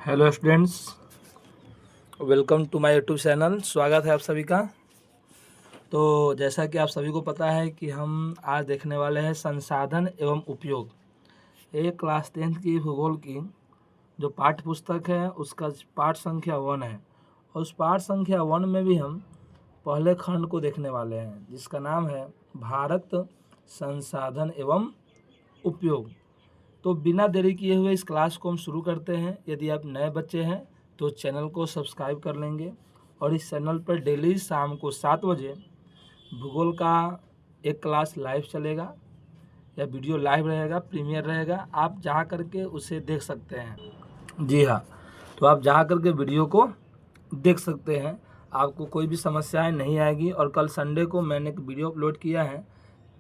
Hello students, welcome to my YouTube channel. स्वागत है आप सभी का। तो जैसा कि आप सभी को पता है कि हम आज देखने वाले हैं संसाधन एवं उपयोग। ये क्लास 10th की भूगोल की जो पाठ्य पुस्तक है उसका पाठ संख्या 1 है, और उस पाठ संख्या 1 में भी हम पहले खंड को देखने वाले हैं जिसका नाम है भारत संसाधन एवं उपयोग। तो बिना देरी किए हुए इस क्लास को हम शुरू करते हैं। यदि आप नए बच्चे हैं तो चैनल को सब्सक्राइब कर लेंगे, और इस चैनल पर डेली शाम को 7 बजे भूगोल का एक क्लास लाइव चलेगा या वीडियो लाइव रहेगा, प्रीमियर रहेगा। आप जा करके उसे देख सकते हैं। जी हाँ, तो आप जा करके वीडियो को देख सकते हैं, आपको कोई भी समस्याएं नहीं आएगी। और कल संडे को मैंने एक वीडियो अपलोड किया है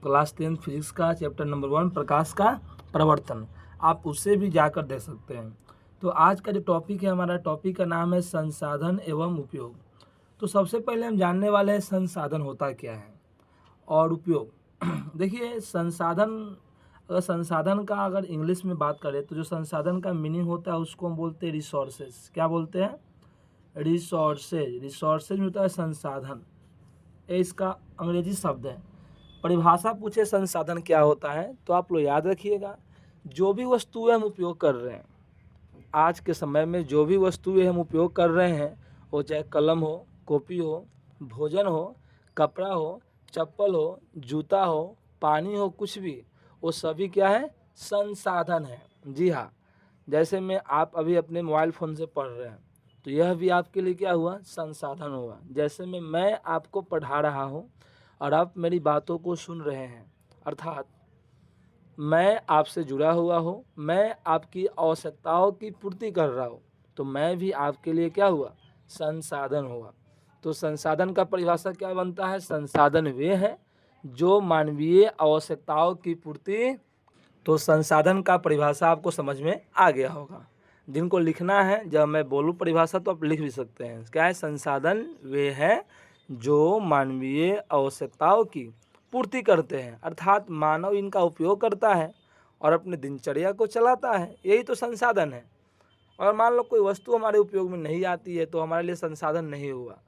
क्लास 10 फिजिक्स का चैप्टर नंबर 1 प्रकाश का प्रवर्तन, आप उसे भी जाकर देख सकते हैं। तो आज का जो टॉपिक है, हमारा टॉपिक का नाम है संसाधन एवं उपयोग। तो सबसे पहले हम जानने वाले हैं संसाधन होता क्या है और उपयोग। देखिए, संसाधन का अगर इंग्लिश में बात करें तो जो संसाधन का मीनिंग होता है उसको हम बोलते हैं रिसोर्सेज। क्या बोलते हैं? रिसोर्सेज। रिसोर्सेज होता है संसाधन, ये इसका अंग्रेजी शब्द है। परिभाषा पूछे संसाधन क्या होता है तो आप लोग याद रखिएगा, जो भी वस्तुएं हम उपयोग कर रहे हैं आज के समय में, जो भी वस्तुएं हम उपयोग कर रहे हैं, वो चाहे कलम हो, कॉपी हो, भोजन हो, कपड़ा हो, चप्पल हो, जूता हो, पानी हो, कुछ भी, वो सभी क्या है? संसाधन है। जी हाँ, जैसे मैं आप अभी अपने मोबाइल फ़ोन से पढ़ रहे हैं तो यह भी आपके लिए क्या हुआ? संसाधन हुआ। जैसे मैं आपको पढ़ा रहा हूँ और आप मेरी बातों को सुन रहे हैं, अर्थात मैं आपसे जुड़ा हुआ हूँ, मैं आपकी आवश्यकताओं की पूर्ति कर रहा हूँ, तो मैं भी आपके लिए क्या हुआ? संसाधन हुआ। तो संसाधन का परिभाषा क्या बनता है? संसाधन वे हैं जो मानवीय आवश्यकताओं की पूर्ति। तो संसाधन का परिभाषा आपको समझ में आ गया होगा। जिनको लिखना है, जब मैं बोलूँ परिभाषा तो आप लिख भी सकते हैं। क्या है? संसाधन वे हैं जो मानवीय आवश्यकताओं की पूर्ति करते हैं, अर्थात मानव इनका उपयोग करता है और अपने दिनचर्या को चलाता है, यही तो संसाधन है। और मान लो कोई वस्तु हमारे उपयोग में नहीं आती है तो हमारे लिए संसाधन नहीं हुआ।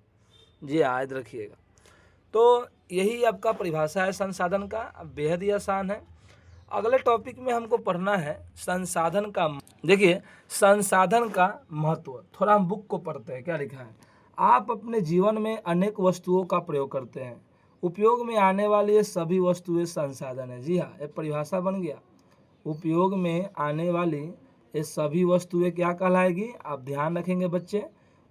जी याद रखिएगा। तो यही आपका परिभाषा है संसाधन का, बेहद ही आसान है। अगले टॉपिक में हमको पढ़ना है संसाधन का। देखिए, संसाधन का महत्व। थोड़ा हम बुक को पढ़ते हैं, क्या लिखा है? आप अपने जीवन में अनेक वस्तुओं का प्रयोग करते हैं, उपयोग में आने वाली ये सभी वस्तुएं संसाधन है। जी हाँ, ये परिभाषा बन गया। उपयोग में आने वाली ये सभी वस्तुएं क्या कहलाएगी? आप ध्यान रखेंगे बच्चे,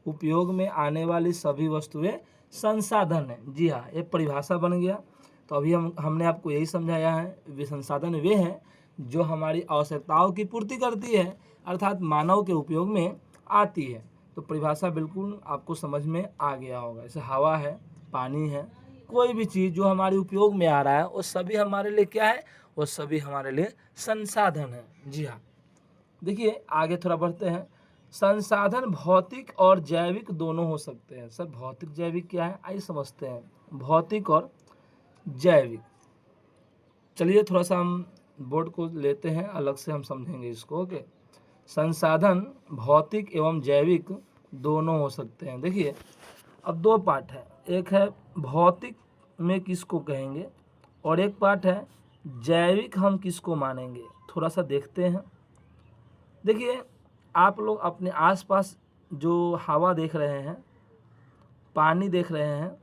उपयोग में आने वाली सभी वस्तुएं संसाधन है। जी हाँ, ये परिभाषा बन गया। तो अभी हमने आपको यही समझाया है, वे संसाधन वे हैं जो हमारी आवश्यकताओं की पूर्ति करती है, अर्थात मानव के उपयोग में आती है। तो परिभाषा बिल्कुल आपको समझ में आ गया होगा। जैसे हवा है, पानी है, कोई भी चीज़ जो हमारे उपयोग में आ रहा है वो सभी हमारे लिए क्या है? वो सभी हमारे लिए संसाधन है। जी हाँ, देखिए आगे थोड़ा बढ़ते हैं। संसाधन भौतिक और जैविक दोनों हो सकते हैं। सर, भौतिक जैविक क्या है? आइए समझते हैं। भौतिक और जैविक, चलिए थोड़ा सा हम बोर्ड को लेते हैं, अलग से हम समझेंगे इसको। ओके, संसाधन भौतिक एवं जैविक दोनों हो सकते हैं। देखिए, अब दो पार्ट है, एक है भौतिक में किसको कहेंगे और एक पार्ट है जैविक हम किसको मानेंगे। थोड़ा सा देखते हैं। देखिए, आप लोग अपने आसपास जो हवा देख रहे हैं, पानी देख रहे हैं,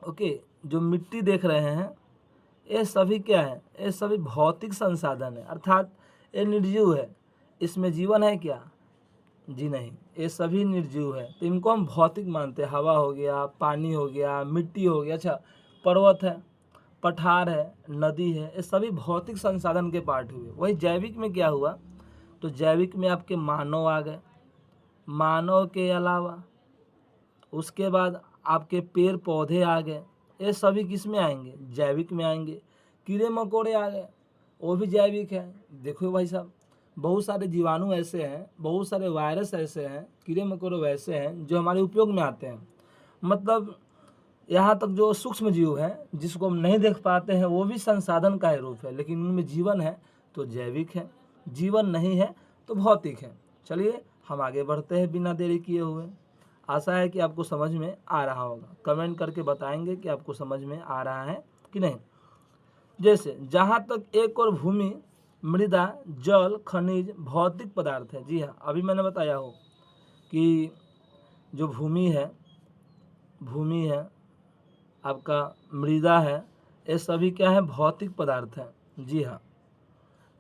ओके, जो मिट्टी देख रहे हैं, ये सभी क्या है? ये सभी भौतिक संसाधन है, अर्थात ये निर्जीव है। इसमें जीवन है क्या? जी नहीं, ये सभी निर्जीव है। तो इनको हम भौतिक मानते हैं। हवा हो गया, पानी हो गया, मिट्टी हो गया, अच्छा पर्वत है, पठार है, नदी है, ये सभी भौतिक संसाधन के पार्ट हुए। वही जैविक में क्या हुआ? तो जैविक में आपके मानव आ गए। मानव के अलावा उसके बाद आपके पेड़ पौधे आ गए, ये सभी किस में आएंगे? जैविक में आएंगे। कीड़े मकोड़े आ गए, वो भी जैविक है। देखो भाई साहब, बहुत सारे जीवाणु ऐसे हैं, बहुत सारे वायरस ऐसे हैं, कीड़े मकोड़े वैसे हैं जो हमारे उपयोग में आते हैं। मतलब यहाँ तक जो सूक्ष्म जीव हैं जिसको हम नहीं देख पाते हैं, वो भी संसाधन का ही रूप है, लेकिन उनमें जीवन है तो जैविक है, जीवन नहीं है तो भौतिक है। चलिए हम आगे बढ़ते हैं बिना देरी किए हुए। आशा है कि आपको समझ में आ रहा होगा। कमेंट करके बताएंगे कि आपको समझ में आ रहा है कि नहीं। जैसे जहाँ तक एक और भूमि, मृदा, जल, खनिज, भौतिक पदार्थ है। जी हाँ, अभी मैंने बताया हो कि जो भूमि है, आपका मृदा है, ये सभी क्या है, भौतिक पदार्थ हैं। जी हाँ,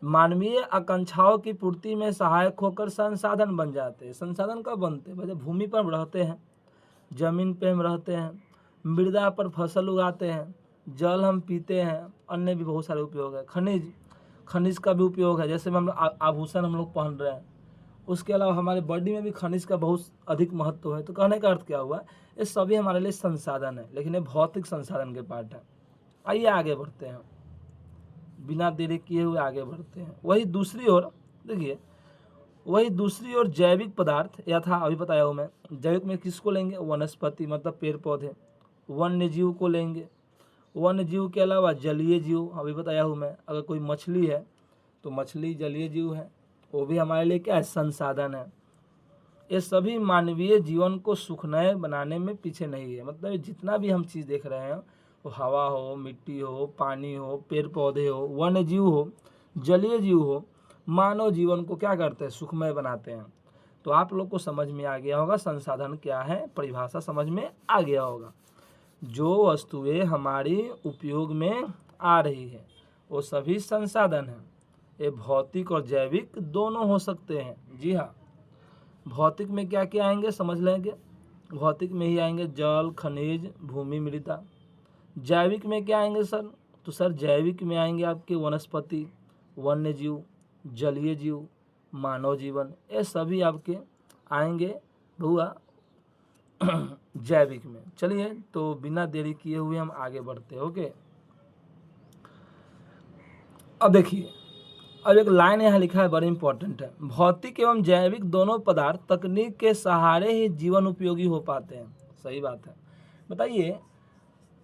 मानवीय आकांक्षाओं की पूर्ति में सहायक होकर संसाधन बन जाते हैं। संसाधन कब बनते हैं? जब भूमि पर हम रहते हैं, जमीन पे हम रहते हैं, मृदा पर फसल उगाते हैं, जल हम पीते हैं, अन्य भी बहुत सारे उपयोग है। खनिज का भी उपयोग है, जैसे हम आभूषण हम लोग पहन रहे हैं, उसके अलावा हमारे बॉडी में भी खनिज का बहुत अधिक महत्व है। तो कहने का अर्थ क्या हुआ, ये सभी हमारे लिए संसाधन है, लेकिन ये भौतिक संसाधन के पार्ट है। आइए आगे बढ़ते हैं, बिना देरी किए हुए आगे बढ़ते हैं। वही दूसरी ओर देखिए, वही दूसरी ओर जैविक पदार्थ यथा अभी बताया हूँ मैं। जैविक में किसको लेंगे? वनस्पति मतलब पेड़ पौधे, वन्य जीव को लेंगे। वन्य जीव के अलावा जलीय जीव अभी बताया हूँ मैं। अगर कोई मछली है तो मछली जलीय जीव है, वो भी हमारे लिए क्या है? संसाधन है। ये सभी मानवीय जीवन को सुखमय बनाने में पीछे नहीं है। मतलब जितना भी हम चीज़ देख रहे हैं, वो हवा हो, मिट्टी हो, पानी हो, पेड़ पौधे हो, वन्य जीव हो, जलीय जीव हो, मानव जीवन को क्या करते हैं? सुखमय बनाते हैं। तो आप लोग को समझ में आ गया होगा संसाधन क्या है, परिभाषा समझ में आ गया होगा। जो वस्तुएं हमारी उपयोग में आ रही है वो सभी संसाधन हैं। ये भौतिक और जैविक दोनों हो सकते हैं। जी हाँ, भौतिक में क्या क्या आएंगे समझ लेंगे। भौतिक में ही आएंगे जल, खनिज, भूमि, मृदा। जैविक में क्या आएंगे सर? तो सर जैविक में आएंगे आपके वनस्पति, वन्य जीव, जलीय जीव, मानव जीवन, ये सभी आपके आएंगे भैया जैविक में। चलिए तो बिना देरी किए हुए हम आगे बढ़ते हैं। ओके, अब देखिए, अब एक लाइन यहाँ लिखा है, बड़ी इंपॉर्टेंट है। भौतिक एवं जैविक दोनों पदार्थ तकनीक के सहारे ही जीवन उपयोगी हो पाते हैं। सही बात है। बताइए,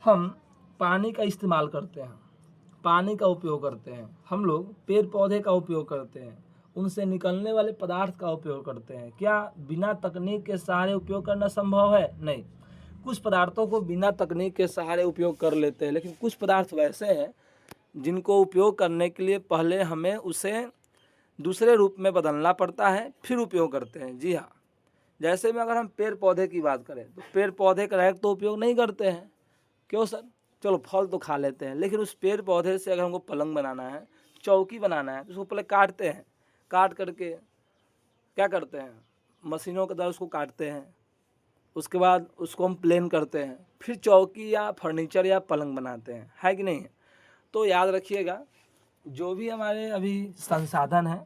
हम पानी का इस्तेमाल करते हैं, पानी का उपयोग करते हैं, हम लोग पेड़ पौधे का उपयोग करते हैं, उनसे निकलने वाले पदार्थ का उपयोग करते हैं। क्या बिना तकनीक के सहारे उपयोग करना संभव है? नहीं। कुछ पदार्थों को बिना तकनीक के सहारे उपयोग कर लेते हैं, लेकिन कुछ पदार्थ वैसे हैं जिनको उपयोग करने के लिए पहले हमें उसे दूसरे रूप में बदलना पड़ता है, फिर उपयोग करते हैं। जी हाँ, जैसे में अगर हम पेड़ पौधे की बात करें तो पेड़ पौधे का डायरेक्ट तो उपयोग नहीं करते हैं। क्यों सर? चलो फल तो खा लेते हैं, लेकिन उस पेड़ पौधे से अगर हमको पलंग बनाना है, चौकी बनाना है, तो उसको पहले काटते हैं। काट करके क्या करते हैं? मशीनों के द्वारा उसको काटते हैं, उसके बाद उसको हम प्लेन करते हैं, फिर चौकी या फर्नीचर या पलंग बनाते हैं, है कि नहीं? तो याद रखिएगा, जो भी हमारे अभी संसाधन हैं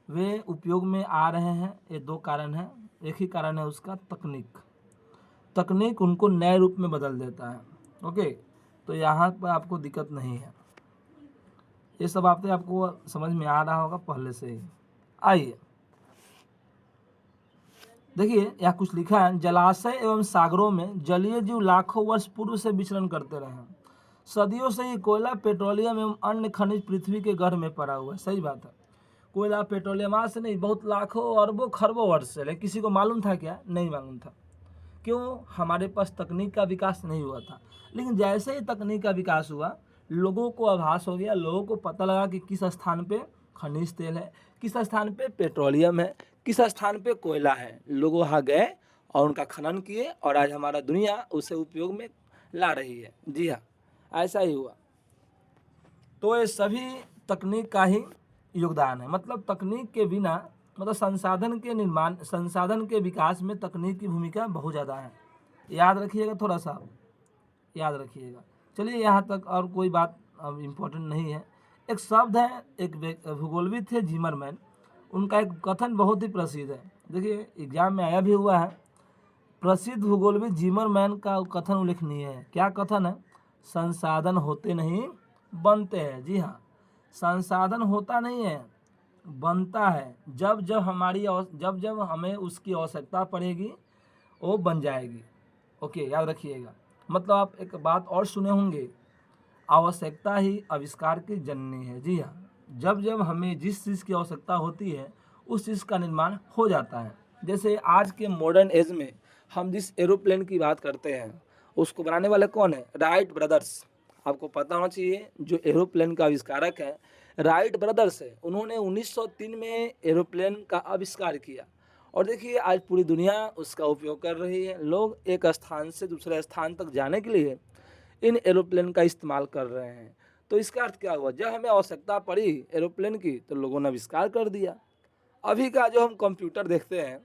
वे उपयोग में आ रहे हैं, ये दो कारण हैं। एक ही कारण है उसका, तकनीक उनको नए रूप में बदल देता है। ओके, तो यहाँ पर आपको दिक्कत नहीं है। ये सब आपको समझ में आ रहा होगा पहले से ही। आइए देखिए, यहाँ कुछ लिखा है, जलाशय एवं सागरों में जलीय जीव लाखों वर्ष पूर्व से विचरण करते रहे हैं। सदियों से ही कोयला, पेट्रोलियम एवं अन्य खनिज पृथ्वी के गर्भ में पड़ा हुआ है। सही बात है। कोयला, पेट्रोलियम आज से नहीं, बहुत लाखों अरबों खरबों वर्ष से। लेकिन किसी को मालूम था क्या? नहीं मालूम था। क्यों? हमारे पास तकनीक का विकास नहीं हुआ था। लेकिन जैसे ही तकनीक का विकास हुआ, लोगों को आभास हो गया, लोगों को पता लगा कि किस स्थान पे खनिज तेल है, किस स्थान पे पेट्रोलियम है, किस स्थान पे कोयला है। लोग वहाँ गए और उनका खनन किए, और आज हमारा दुनिया उसे उपयोग में ला रही है। जी हाँ, ऐसा ही हुआ। तो ये सभी तकनीक का ही योगदान है। मतलब तकनीक के बिना, मतलब संसाधन के निर्माण, संसाधन के विकास में तकनीक की भूमिका बहुत ज़्यादा है। याद रखिएगा, थोड़ा सा याद रखिएगा। चलिए, यहाँ तक और कोई बात अब इम्पोर्टेंट नहीं है। एक शब्द है, एक भूगोलविद थे जिमरमैन, उनका एक कथन बहुत ही प्रसिद्ध है। देखिए, एग्जाम में आया भी हुआ है। प्रसिद्ध भूगोलविद जिमरमैन का कथन उल्लेखनीय है। क्या कथन है? संसाधन होते नहीं, बनते हैं। जी हाँ, संसाधन होता नहीं है, बनता है। जब जब हमें उसकी आवश्यकता पड़ेगी वो बन जाएगी। ओके, याद रखिएगा। मतलब आप एक बात और सुने होंगे, आवश्यकता ही आविष्कार की जननी है। जी हाँ, जब जब हमें जिस चीज़ की आवश्यकता होती है उस चीज़ का निर्माण हो जाता है। जैसे आज के मॉडर्न एज में हम जिस एरोप्लेन की बात करते हैं उसको बनाने वाले कौन है? Wright brothers. आपको पता होना चाहिए जो एरोप्लेन का आविष्कारक है राइट ब्रदर्स है। उन्होंने 1903 में एरोप्लेन का आविष्कार किया और देखिए आज पूरी दुनिया उसका उपयोग कर रही है। लोग एक स्थान से दूसरे स्थान तक जाने के लिए इन एरोप्लेन का इस्तेमाल कर रहे हैं। तो इसका अर्थ क्या हुआ? जब हमें आवश्यकता पड़ी एरोप्लेन की तो लोगों ने आविष्कार कर दिया। अभी का जो हम कंप्यूटर देखते हैं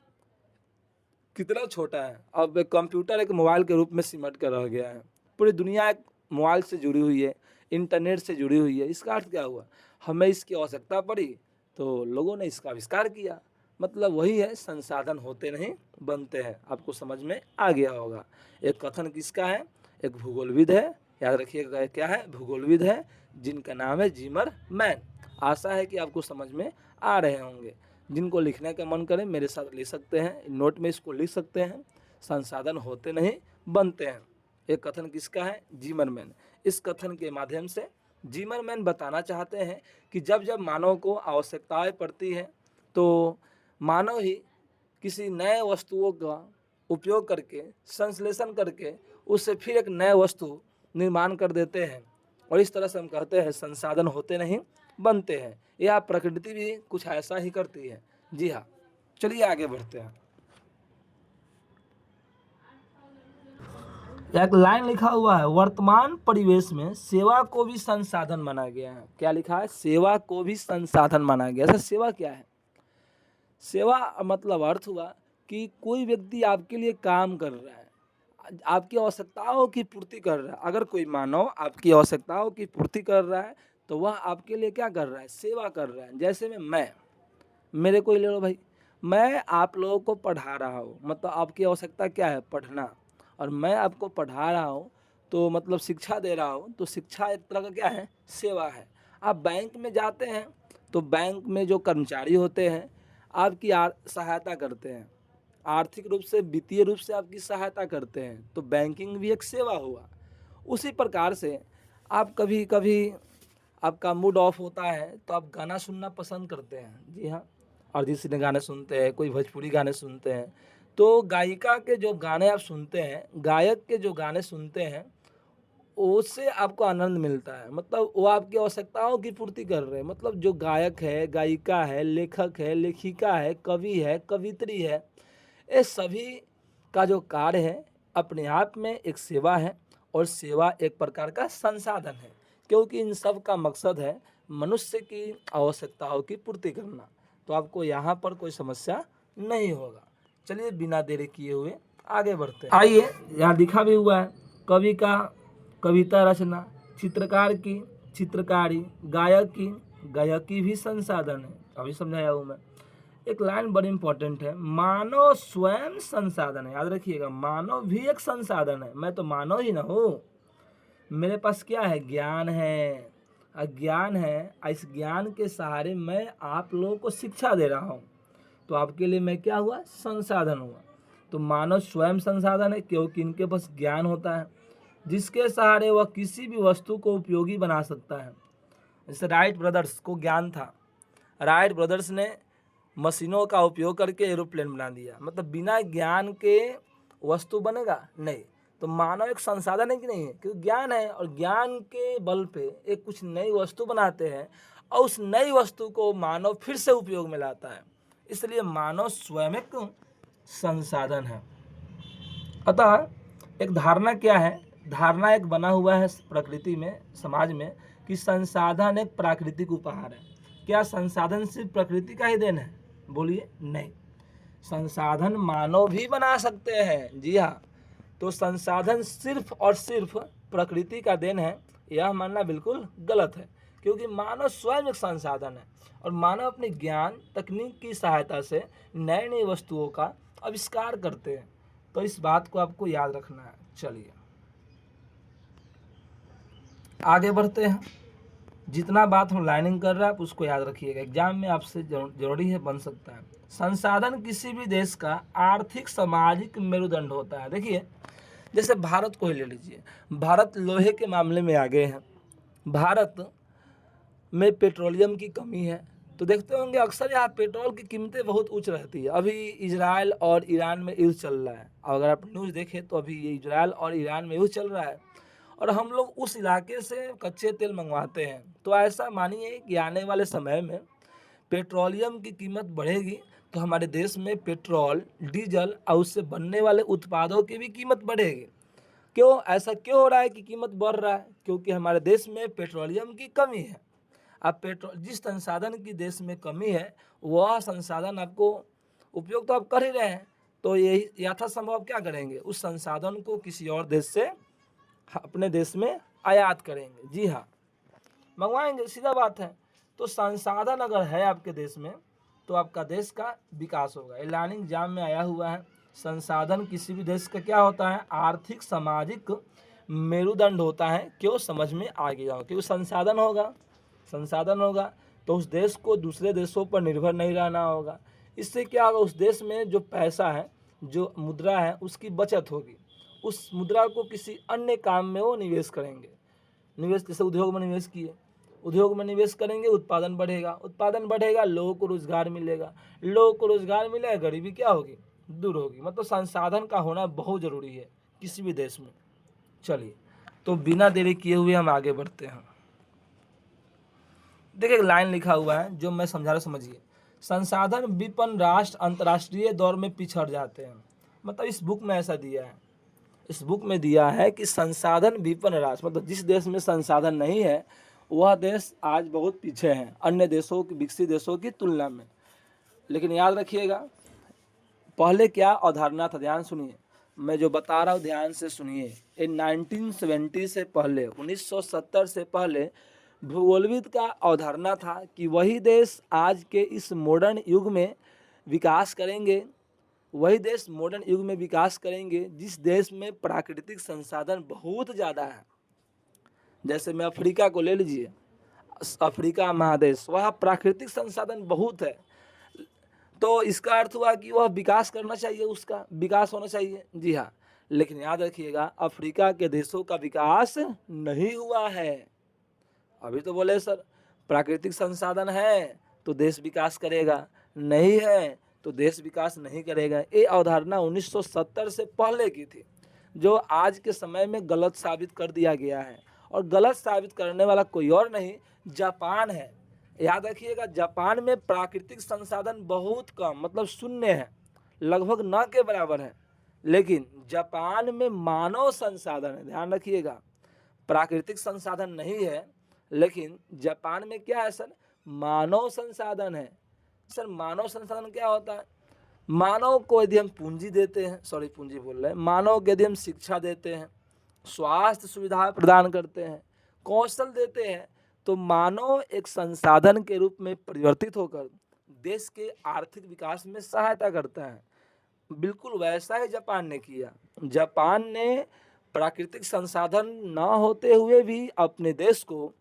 कितना छोटा है। अब एक कंप्यूटर एक मोबाइल के रूप में सिमट कर रह गया है। पूरी दुनिया एक मोबाइल से जुड़ी हुई है, इंटरनेट से जुड़ी हुई है। इसका अर्थ क्या हुआ? हमें इसकी आवश्यकता पड़ी तो लोगों ने इसका आविष्कार किया। मतलब वही है, संसाधन होते नहीं बनते हैं। आपको समझ में आ गया होगा। एक कथन किसका है? एक भूगोलविद है, याद रखिएगा। क्या है? भूगोलविद है जिनका नाम है जिमरमैन। आशा है कि आपको समझ में आ रहे होंगे। जिनको लिखने का मन करे मेरे साथ लिख सकते हैं, नोट में इसको लिख सकते हैं। संसाधन होते नहीं बनते हैं। एक कथन किसका है? जिमरमैन। इस कथन के माध्यम से जिमरमैन बताना चाहते हैं कि जब जब मानव को आवश्यकताएं पड़ती है तो मानव ही किसी नए वस्तुओं का उपयोग करके संश्लेषण करके उससे फिर एक नए वस्तु निर्माण कर देते हैं। और इस तरह से हम कहते हैं संसाधन होते नहीं बनते हैं। यह प्रकृति भी कुछ ऐसा ही करती है। जी हाँ, चलिए आगे बढ़ते हैं। एक लाइन लिखा हुआ है, वर्तमान परिवेश में सेवा को भी संसाधन माना गया है। क्या लिखा है? सेवा को भी संसाधन माना गया। ऐसा सेवा क्या है? सेवा मतलब अर्थ हुआ कि कोई व्यक्ति आपके लिए काम कर रहा है, आपकी आवश्यकताओं की पूर्ति कर रहा है। अगर कोई मानव आपकी आवश्यकताओं की पूर्ति कर रहा है तो वह आपके लिए क्या कर रहा है? सेवा कर रहा है। जैसे मैं मेरे को ही ले लो भाई, मैं आप लोगों को पढ़ा रहा हूँ, मतलब आपकी आवश्यकता क्या है? पढ़ना। और मैं आपको पढ़ा रहा हूँ तो मतलब शिक्षा दे रहा हूँ, तो शिक्षा एक तरह का क्या है? सेवा है। आप बैंक में जाते हैं तो बैंक में जो कर्मचारी होते हैं आपकी सहायता करते हैं, आर्थिक रूप से वित्तीय रूप से आपकी सहायता करते हैं, तो बैंकिंग भी एक सेवा हुआ। उसी प्रकार से आप कभी कभी आपका मूड ऑफ होता है तो आप गाना सुनना पसंद करते हैं। जी हाँ, अरिजीत सिंह के गाने सुनते हैं, कोई भोजपुरी गाने सुनते हैं। तो गायिका के जो गाने आप सुनते हैं, गायक के जो गाने सुनते हैं, उससे आपको आनंद मिलता है। मतलब वो आपकी आवश्यकताओं की पूर्ति कर रहे हैं। मतलब जो गायक है, गायिका है, लेखक है, लेखिका है, कवि है, कवित्री है, ये सभी का जो कार्य है अपने आप में एक सेवा है। और सेवा एक प्रकार का संसाधन है, क्योंकि इन सब का मकसद है मनुष्य की आवश्यकताओं की पूर्ति करना। तो आपको यहाँ पर कोई समस्या नहीं होगा। चलिए बिना देरी किए हुए आगे बढ़ते हैं। आइए, यहाँ लिखा भी हुआ है, कवि का कविता रचना, चित्रकार की चित्रकारी, गायक की गायकी भी संसाधन है। अभी समझाया हूँ मैं। एक लाइन बड़ी इंपॉर्टेंट है, मानव स्वयं संसाधन है। याद रखिएगा, मानव भी एक संसाधन है। मैं तो मानव ही ना हूँ। मेरे पास क्या है? ज्ञान है, अज्ञान है। इस ज्ञान के सहारे मैं आप लोगों को शिक्षा दे रहा हूँ, तो आपके लिए मैं क्या हुआ? संसाधन हुआ। तो मानव स्वयं संसाधन है क्योंकि इनके पास ज्ञान होता है जिसके सहारे वह किसी भी वस्तु को उपयोगी बना सकता है। जैसे राइट ब्रदर्स को ज्ञान था, राइट ब्रदर्स ने मशीनों का उपयोग करके एरोप्लेन बना दिया। मतलब बिना ज्ञान के वस्तु बनेगा नहीं। तो मानव एक संसाधन है कि नहीं है? क्योंकि ज्ञान है, और ज्ञान के बल पे एक कुछ नई वस्तु बनाते हैं और उस नई वस्तु को मानव फिर से उपयोग में लाता है। इसलिए मानव स्वयं एक संसाधन है। अतः एक धारणा क्या है? धारणा एक बना हुआ है प्रकृति में, समाज में, कि संसाधन एक प्राकृतिक उपहार है। क्या संसाधन सिर्फ प्रकृति का ही देन है? बोलिए नहीं, संसाधन मानव भी बना सकते हैं। जी हाँ, तो संसाधन सिर्फ और सिर्फ प्रकृति का देन है यह मानना बिल्कुल गलत है, क्योंकि मानव स्वयं एक संसाधन है और मानव अपने ज्ञान तकनीक की सहायता से नई नई वस्तुओं का आविष्कार करते हैं। तो इस बात को आपको याद रखना है। चलिए आगे बढ़ते हैं। जितना बात हम लाइनिंग कर रहे हैं आप उसको याद रखिएगा, एग्जाम में आपसे जरूरी है, बन सकता है। संसाधन किसी भी देश का आर्थिक सामाजिक मेरुदंड होता है। देखिए जैसे भारत को ही ले लीजिए, भारत लोहे के मामले में आगे है। भारत में पेट्रोलियम की कमी है तो देखते होंगे अक्सर यहाँ पेट्रोल की कीमतें बहुत उच्च रहती है। अभी इजराइल और ईरान में युद्ध चल रहा है, अगर आप न्यूज़ देखें तो अभी ये इजराइल और ईरान में युद्ध चल रहा है और हम लोग उस इलाके से कच्चे तेल मंगवाते हैं। तो ऐसा मानिए कि आने वाले समय में पेट्रोलियम की कीमत बढ़ेगी तो हमारे देश में पेट्रोल, डीजल और उससे बनने वाले उत्पादों की भी कीमत बढ़ेगी। क्यों ऐसा क्यों हो रहा है कि कीमत बढ़ रहा है? क्योंकि हमारे देश में पेट्रोलियम की कमी है। अब पेट्रोल जिस संसाधन की देश में कमी है वह संसाधन आपको उपयोग तो आप कर ही रहे हैं, तो यही यथासंभव आप क्या करेंगे, उस संसाधन को किसी और देश से अपने देश में आयात करेंगे। जी हाँ, मंगवाएंगे, सीधा बात है। तो संसाधन अगर है आपके देश में तो आपका देश का विकास होगा। ये लाइन एग्जाम में आया हुआ है। संसाधन किसी भी देश का क्या होता है? आर्थिक सामाजिक मेरुदंड होता है। क्यों? समझ में आ गया हो, क्योंकि संसाधन होगा तो उस देश को दूसरे देशों पर निर्भर नहीं रहना होगा। इससे क्या होगा, उस देश में जो पैसा है, जो मुद्रा है, उसकी बचत होगी। उस मुद्रा को किसी अन्य काम में वो निवेश करेंगे। निवेश जैसे उद्योग में निवेश किए, उद्योग में निवेश करेंगे, उत्पादन बढ़ेगा, लोगों को रोजगार मिलेगा, गरीबी क्या होगी? दूर होगी। मतलब संसाधन का होना बहुत ज़रूरी है किसी भी देश में। चलिए, तो बिना देरी किए हुए हम आगे बढ़ते हैं। देखिए एक लाइन लिखा हुआ है जो मैं समझा रहा, समझिए। संसाधन विपन्न राष्ट्र अंतर्राष्ट्रीय दौर में पिछड़ जाते हैं। मतलब इस बुक में ऐसा दिया है, इस बुक में दिया है कि संसाधन विपन्न राष्ट्र, मतलब जिस देश में संसाधन नहीं है वह देश आज बहुत पीछे है अन्य देशों की, विकसित देशों की तुलना में। लेकिन याद रखिएगा, पहले क्या अवधारणा था, ध्यान सुनिए, मैं जो बता रहा हूँ ध्यान से सुनिए। ये 1970 से पहले, 1970 से पहले भूगोलविद का अवधारणा था कि वही देश आज के इस मॉडर्न युग में विकास करेंगे, वही देश मॉडर्न युग में विकास करेंगे जिस देश में प्राकृतिक संसाधन बहुत ज़्यादा है। जैसे मैं अफ्रीका को ले लीजिए, अफ्रीका महादेश, वहाँ प्राकृतिक संसाधन बहुत है। तो इसका अर्थ हुआ कि वह विकास करना चाहिए, उसका विकास होना चाहिए। जी हाँ, लेकिन याद रखिएगा अफ्रीका के देशों का विकास नहीं हुआ है। अभी तो बोले सर प्राकृतिक संसाधन है तो देश विकास करेगा, नहीं है तो देश विकास नहीं करेगा। ये अवधारणा 1970 से पहले की थी, जो आज के समय में गलत साबित कर दिया गया है। और गलत साबित करने वाला कोई और नहीं, जापान है। याद रखिएगा, जापान में प्राकृतिक संसाधन बहुत कम, मतलब शून्य है, लगभग न के बराबर है। लेकिन जापान में मानव संसाधन है, ध्यान रखिएगा, प्राकृतिक संसाधन नहीं है, लेकिन जापान में क्या है सर? मानव संसाधन है। सर मानव संसाधन क्या होता है? मानव को यदि हम पूंजी देते हैं, सॉरी पूंजी बोल रहे हैं, मानव को यदि हम शिक्षा देते हैं, स्वास्थ्य सुविधा प्रदान करते हैं, कौशल देते हैं, तो मानव एक संसाधन के रूप में परिवर्तित होकर देश के आर्थिक विकास में सहायता करता है। बिल्कुल वैसा ही जापान ने किया। जापान ने प्राकृतिक संसाधन न होते हुए भी अपने देश को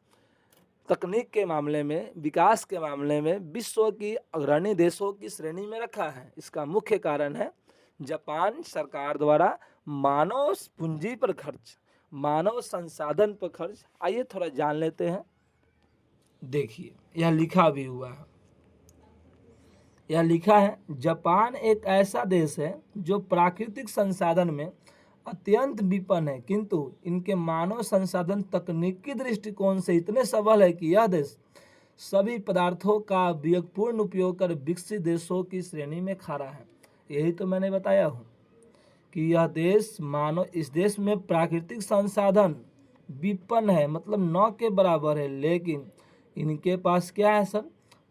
तकनीक के मामले में, विकास के मामले में विश्व की अग्रणी देशों की श्रेणी में रखा है। इसका मुख्य कारण है जापान सरकार द्वारा मानव पूंजी पर खर्च, मानव संसाधन पर खर्च। आइए थोड़ा जान लेते हैं। देखिए यह लिखा भी हुआ है, यह लिखा है जापान एक ऐसा देश है जो प्राकृतिक संसाधन में अत्यंत विपन्न है, किंतु इनके मानव संसाधन तकनीकी दृष्टिकोण से इतने सबल है कि यह देश सभी पदार्थों का विवेकपूर्ण उपयोग कर विकसित देशों की श्रेणी में खड़ा है। यही तो मैंने बताया हूँ कि यह देश मानव, इस देश में प्राकृतिक संसाधन विपन्न है, मतलब न के बराबर है, लेकिन इनके पास क्या है सर?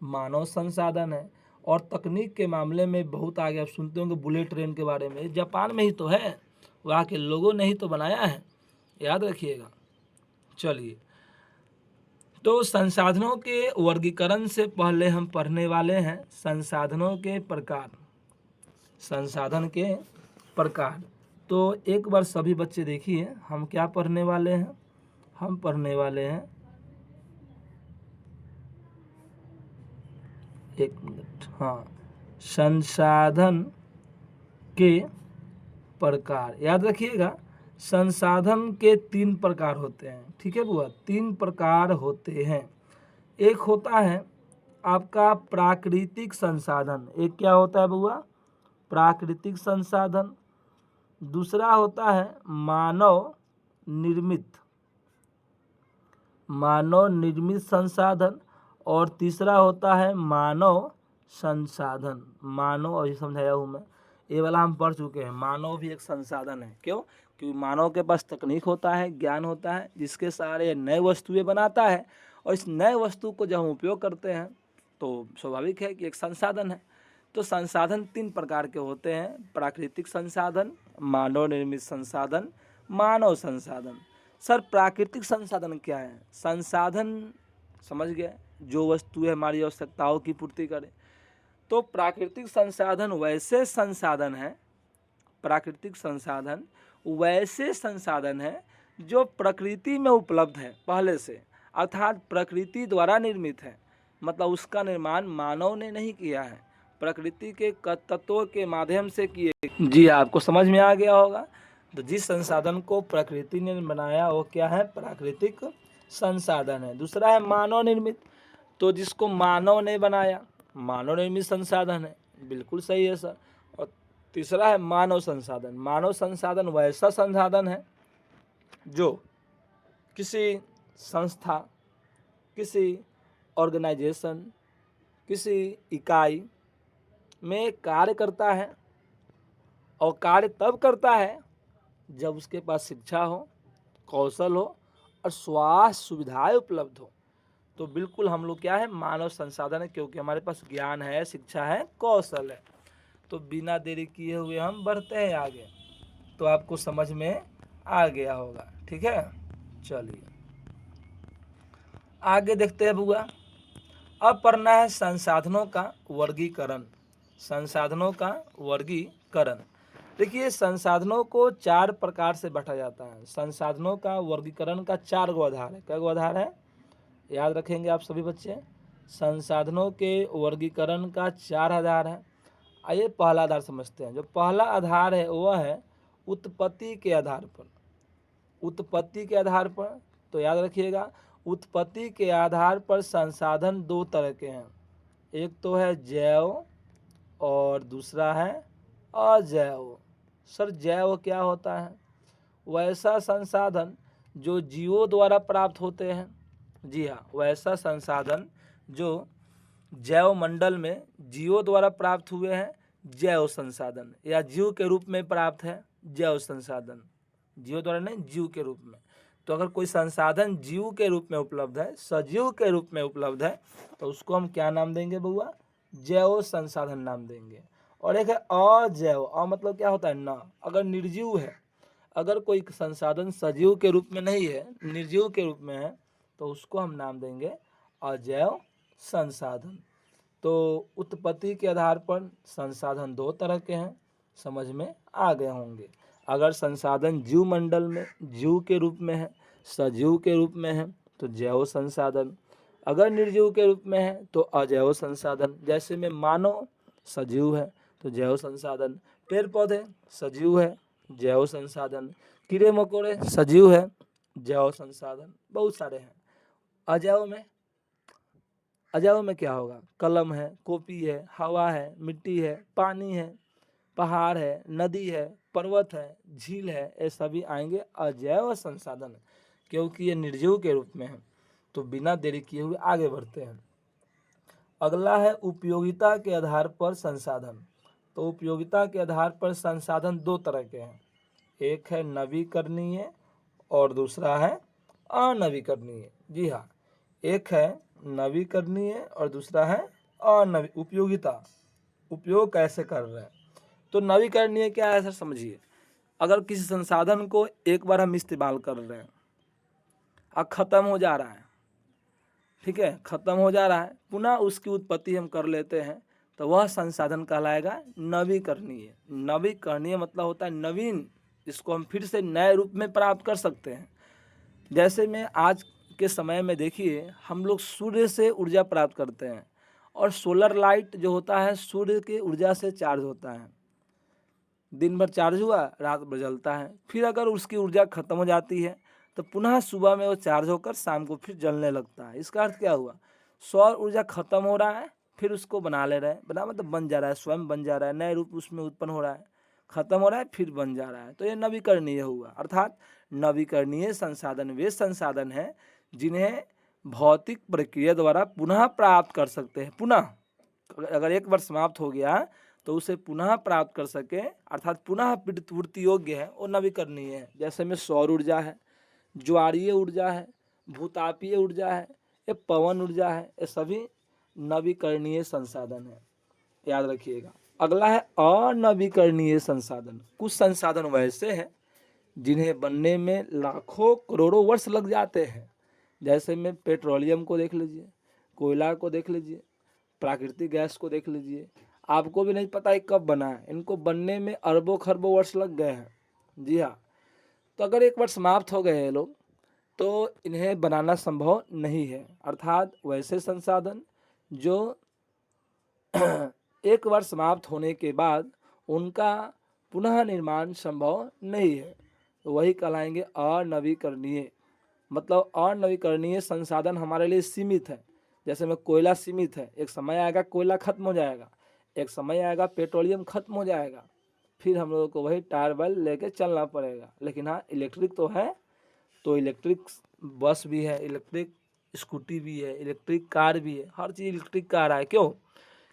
मानव संसाधन है। और तकनीक के मामले में बहुत आगे। आप सुनते होंगे बुलेट ट्रेन के बारे में, जापान में ही तो है, वहाँ के लोगों ने ही तो बनाया है, याद रखिएगा। चलिए, तो संसाधनों के वर्गीकरण से पहले हम पढ़ने वाले हैं संसाधनों के प्रकार। संसाधन के प्रकार, तो एक बार सभी बच्चे देखिए हम क्या पढ़ने वाले हैं। हम पढ़ने वाले हैं, एक मिनट, हाँ, संसाधन के प्रकार। याद रखिएगा, संसाधन के 3 प्रकार होते हैं। ठीक है बुआ, 3 प्रकार होते हैं। एक होता है आपका प्राकृतिक संसाधन, एक क्या होता है बुआ, प्राकृतिक संसाधन। दूसरा होता है मानव निर्मित, मानव निर्मित संसाधन। और तीसरा होता है मानव संसाधन। मानव, अभी समझाया हूँ मैं, ये वाला हम पढ़ चुके हैं। मानव भी एक संसाधन है। क्यों? क्योंकि मानव के पास तकनीक होता है, ज्ञान होता है, जिसके सहारे नए वस्तुएं बनाता है, और इस नए वस्तु को जब हम उपयोग करते हैं तो स्वाभाविक है कि एक संसाधन है। तो संसाधन 3 प्रकार के होते हैं, प्राकृतिक संसाधन, मानव निर्मित संसाधन, मानव संसाधन। सर प्राकृतिक संसाधन क्या है? संसाधन समझ गए, जो वस्तुएं हमारी आवश्यकताओं की पूर्ति करे। तो प्राकृतिक संसाधन वैसे संसाधन है, प्राकृतिक संसाधन वैसे संसाधन है जो प्रकृति में उपलब्ध है पहले से, अर्थात प्रकृति द्वारा निर्मित है। मतलब उसका निर्माण मानव ने नहीं किया है, प्रकृति के तत्वों के माध्यम से किए। जी आपको समझ में आ गया होगा। तो जिस संसाधन को प्रकृति ने बनाया वो क्या है? प्राकृतिक संसाधन है। दूसरा है मानव निर्मित, तो जिसको मानव ने बनाया, मानव निर्मित संसाधन है। बिल्कुल सही है सर। और तीसरा है मानव संसाधन। मानव संसाधन वैसा संसाधन है जो किसी संस्था, किसी ऑर्गेनाइजेशन, किसी इकाई में कार्य करता है, और कार्य तब करता है जब उसके पास शिक्षा हो, कौशल हो और स्वास्थ्य सुविधाएं उपलब्ध हो। तो बिल्कुल हम लोग क्या है? मानव संसाधन है, क्योंकि हमारे पास ज्ञान है, शिक्षा है, कौशल है। तो बिना देरी किए हुए हम बढ़ते हैं आगे। तो आपको समझ में आ गया होगा, ठीक है। चलिए आगे देखते हैं बुआ। अब पढ़ना है संसाधनों का वर्गीकरण। संसाधनों का वर्गीकरण। देखिए संसाधनों को 4 प्रकार से बांटा जाता है। संसाधनों का वर्गीकरण का 4 गो आधार है। क्या गो आधार है? याद रखेंगे आप सभी बच्चे। संसाधनों के वर्गीकरण का 4 आधार है। आइए पहला आधार समझते हैं। जो पहला आधार है वह है उत्पत्ति के आधार पर। उत्पत्ति के आधार पर, तो याद रखिएगा, उत्पत्ति के आधार पर संसाधन 2 तरह के हैं। एक तो है जैव और दूसरा है अजैव। सर जैव क्या होता है? वैसा संसाधन जो जीवों द्वारा प्राप्त होते हैं। जी हाँ, वैसा संसाधन जो जैव मंडल में जीवों द्वारा प्राप्त हुए हैं, जैव संसाधन, या जीव के रूप में प्राप्त है, जैव संसाधन। जीव द्वारा नहीं, जीव के रूप में। तो अगर कोई संसाधन जीव के रूप में उपलब्ध है, सजीव के रूप में उपलब्ध है, तो उसको हम क्या नाम देंगे बउआ? जैव संसाधन नाम देंगे। और एक है अजैव। मतलब क्या होता है? ना, अगर निर्जीव है, अगर कोई संसाधन सजीव के रूप में नहीं है, निर्जीव के रूप में है, तो उसको हम नाम देंगे अजैव संसाधन। तो उत्पत्ति के आधार पर संसाधन 2 तरह के हैं, समझ में आ गए होंगे। अगर संसाधन जीव मंडल में जीव के रूप में है, सजीव के रूप में है, तो जैव संसाधन। अगर निर्जीव के रूप में है तो अजैव संसाधन। जैसे में मानव सजीव है तो जैव संसाधन, पेड़ पौधे सजीव है, जैव संसाधन, कीड़े मकोड़े सजीव है, जैव संसाधन, बहुत सारे हैं। अजैव में क्या होगा? कलम है, कॉपी है, हवा है, मिट्टी है, पानी है, पहाड़ है, नदी है, पर्वत है, झील है, ये सभी आएंगे अजैव संसाधन, क्योंकि ये निर्जीव के रूप में है। तो बिना देरी किए हुए आगे बढ़ते हैं। अगला है उपयोगिता के आधार पर संसाधन। तो उपयोगिता के आधार पर संसाधन 2 तरह के हैं। एक है नवीकरणीय और दूसरा है अनवीकरणीय। जी हाँ, एक है नवीकरणीय और दूसरा है उपयोगिता। उपयोग कैसे कर रहे हैं? तो नवीकरणीय क्या है सर? समझिए, अगर किसी संसाधन को एक बार हम इस्तेमाल कर रहे हैं और ख़त्म हो जा रहा है, ठीक है, ख़त्म हो जा रहा है, पुनः उसकी उत्पत्ति हम कर लेते हैं, तो वह संसाधन कहलाएगा नवीकरणीय। नवीकरणीय मतलब होता है नवीन, जिसको हम फिर से नए रूप में प्राप्त कर सकते हैं। जैसे में आज के समय में देखिए, हम लोग सूर्य से ऊर्जा प्राप्त करते हैं, और सोलर लाइट जो होता है सूर्य की ऊर्जा से चार्ज होता है। दिन भर चार्ज हुआ, रात भर जलता है। फिर अगर उसकी ऊर्जा खत्म हो जाती है तो पुनः सुबह में वो चार्ज होकर शाम को फिर जलने लगता है। इसका अर्थ क्या हुआ? सौर ऊर्जा खत्म हो रहा है, फिर उसको बना ले रहे हैं, बना मतलब बन जा रहा है, स्वयं बन जा रहा है, नए रूप उसमें उत्पन्न हो रहा है, खत्म हो रहा है फिर बन जा रहा है, तो ये नवीकरणीय हुआ। अर्थात नवीकरणीय संसाधन वे संसाधन हैं जिन्हें भौतिक प्रक्रिया द्वारा पुनः प्राप्त कर सकते हैं। पुनः अगर एक बार समाप्त हो गया तो उसे पुनः प्राप्त कर सके, अर्थात पुनः पूर्ति योग्य है, वो नवीकरणीय है। जैसे में सौर ऊर्जा है, ज्वारीय ऊर्जा है, भूतापीय ऊर्जा है, ये पवन ऊर्जा है, ये सभी नवीकरणीय संसाधन है, याद रखिएगा। अगला है अनवीकरणीय संसाधन। कुछ संसाधन वैसे हैं जिन्हें बनने में लाखों करोड़ों वर्ष लग जाते हैं। जैसे में पेट्रोलियम को देख लीजिए, कोयला को देख लीजिए, प्राकृतिक गैस को देख लीजिए, आपको भी नहीं पता है कब बना है, इनको बनने में अरबों खरबों वर्ष लग गए हैं। जी हाँ, तो अगर एक बार समाप्त हो गए हैं लोग तो इन्हें बनाना संभव नहीं है। अर्थात वैसे संसाधन जो एक बार समाप्त होने के बाद उनका पुनः निर्माण संभव नहीं है, तो वही कहलाएंगे अनवीकरणीय। मतलब अनवीकरणीय संसाधन हमारे लिए सीमित है। जैसे में कोयला सीमित है, एक समय आएगा कोयला खत्म हो जाएगा, एक समय आएगा पेट्रोलियम खत्म हो जाएगा, फिर हम लोगों को वही टायर बैल लेके चलना पड़ेगा। लेकिन हाँ, इलेक्ट्रिक तो है, तो इलेक्ट्रिक बस भी है, इलेक्ट्रिक स्कूटी भी है, इलेक्ट्रिक कार भी है, हर चीज़ इलेक्ट्रिक कार है। क्यों?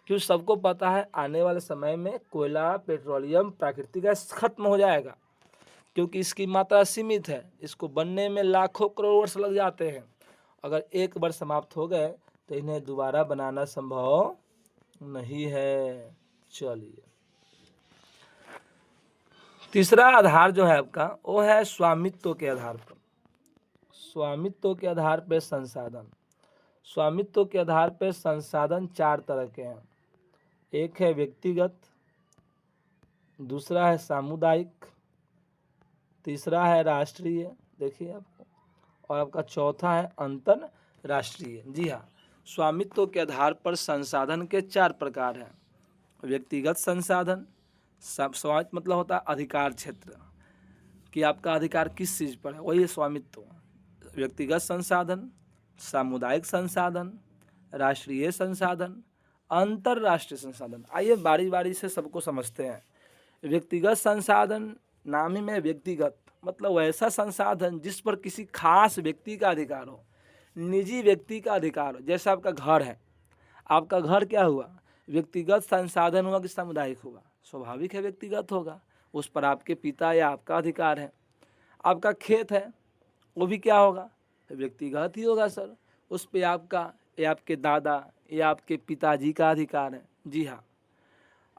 क्योंकि सबको पता है आने वाले समय में कोयला, पेट्रोलियम, प्राकृतिक गैस खत्म हो जाएगा, क्योंकि इसकी मात्रा सीमित है, इसको बनने में लाखों करोड़ वर्ष लग जाते हैं। अगर एक बार समाप्त हो गए तो इन्हें दोबारा बनाना संभव नहीं है। चलिए, तीसरा आधार जो है आपका वो है स्वामित्व के आधार पर। स्वामित्व के आधार पर संसाधन। स्वामित्व के आधार पर संसाधन चार तरह के हैं। एक है व्यक्तिगत, दूसरा है सामुदायिक, तीसरा है राष्ट्रीय, देखिए आपको, और आपका चौथा है अंतरराष्ट्रीय। जी हाँ, स्वामित्व के आधार पर संसाधन के चार प्रकार हैं। व्यक्तिगत संसाधन, स्वामित्व मतलब होता है अधिकार क्षेत्र, कि आपका अधिकार किस चीज़ पर है, वही है स्वामित्व। व्यक्तिगत संसाधन, सामुदायिक संसाधन, राष्ट्रीय संसाधन, अंतरराष्ट्रीय संसाधन। आइए बारी बारी से सबको समझते हैं। व्यक्तिगत संसाधन, नाम ही में व्यक्तिगत, मतलब वैसा संसाधन जिस पर किसी खास व्यक्ति का अधिकार हो, निजी व्यक्ति का अधिकार हो। जैसे आपका घर है, आपका घर क्या हुआ, व्यक्तिगत संसाधन हुआ कि सामुदायिक हुआ? स्वाभाविक है व्यक्तिगत होगा, उस पर आपके पिता या आपका अधिकार है। आपका खेत है, वो भी क्या होगा, व्यक्तिगत ही होगा सर, उस पर आपका या आपके दादा या आपके पिताजी का अधिकार है। जी हाँ।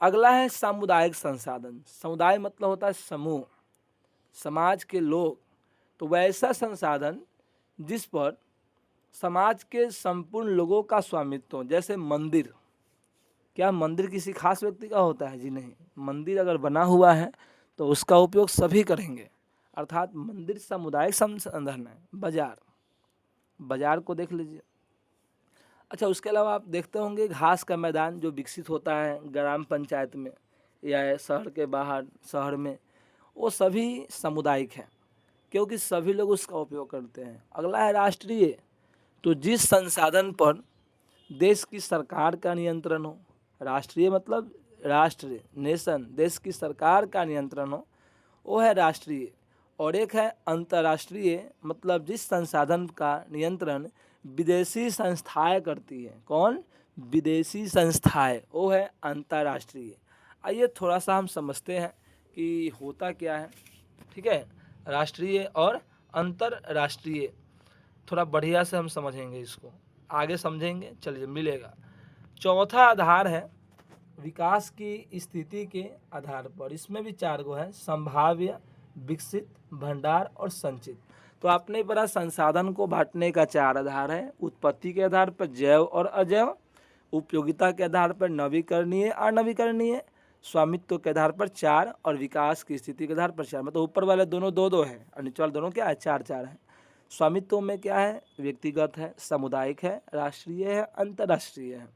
अगला है सामुदायिक संसाधन। समुदाय मतलब होता है समूह, समाज के लोग। तो वैसा संसाधन जिस पर समाज के संपूर्ण लोगों का स्वामित्व हो। जैसे मंदिर, क्या मंदिर किसी खास व्यक्ति का होता है? जी नहीं, मंदिर अगर बना हुआ है तो उसका उपयोग सभी करेंगे, अर्थात मंदिर सामुदायिक संसाधन है। बाजार, बाजार को देख लीजिए। अच्छा, उसके अलावा आप देखते होंगे घास का मैदान जो विकसित होता है ग्राम पंचायत में या शहर के बाहर, शहर में, वो सभी सामुदायिक हैं, क्योंकि सभी लोग उसका उपयोग करते हैं। अगला है राष्ट्रीय। तो जिस संसाधन पर देश की सरकार का नियंत्रण हो, राष्ट्रीय मतलब राष्ट्र, नेशन, देश की सरकार का नियंत्रण हो, वो है राष्ट्रीय। और एक है अंतर्राष्ट्रीय, मतलब जिस संसाधन का नियंत्रण विदेशी संस्थाएं करती है। कौन? विदेशी संस्थाएं, वो है अंतर्राष्ट्रीय। आइए थोड़ा सा हम समझते हैं कि होता क्या है। ठीक है, राष्ट्रीय और अंतर्राष्ट्रीय थोड़ा बढ़िया से हम समझेंगे, इसको आगे समझेंगे, चलिए मिलेगा। चौथा आधार है विकास की स्थिति के आधार पर। इसमें भी चार गो है, संभाव्य, विकसित, भंडार और संचित। तो आपने पढ़ा संसाधन को बांटने का चार आधार है। उत्पत्ति के आधार पर जैव और अजैव, उपयोगिता के आधार पर नवीकरणीय, अनवीकरणीय, स्वामित्व के आधार पर चार, और विकास की स्थिति के आधार पर चार। मतलब ऊपर वाले दोनों दो दो है और नीचे वाले दोनों क्या है, चार चार है। स्वामित्व में क्या है, व्यक्तिगत है, सामुदायिक है, राष्ट्रीय है, अंतर्राष्ट्रीय है।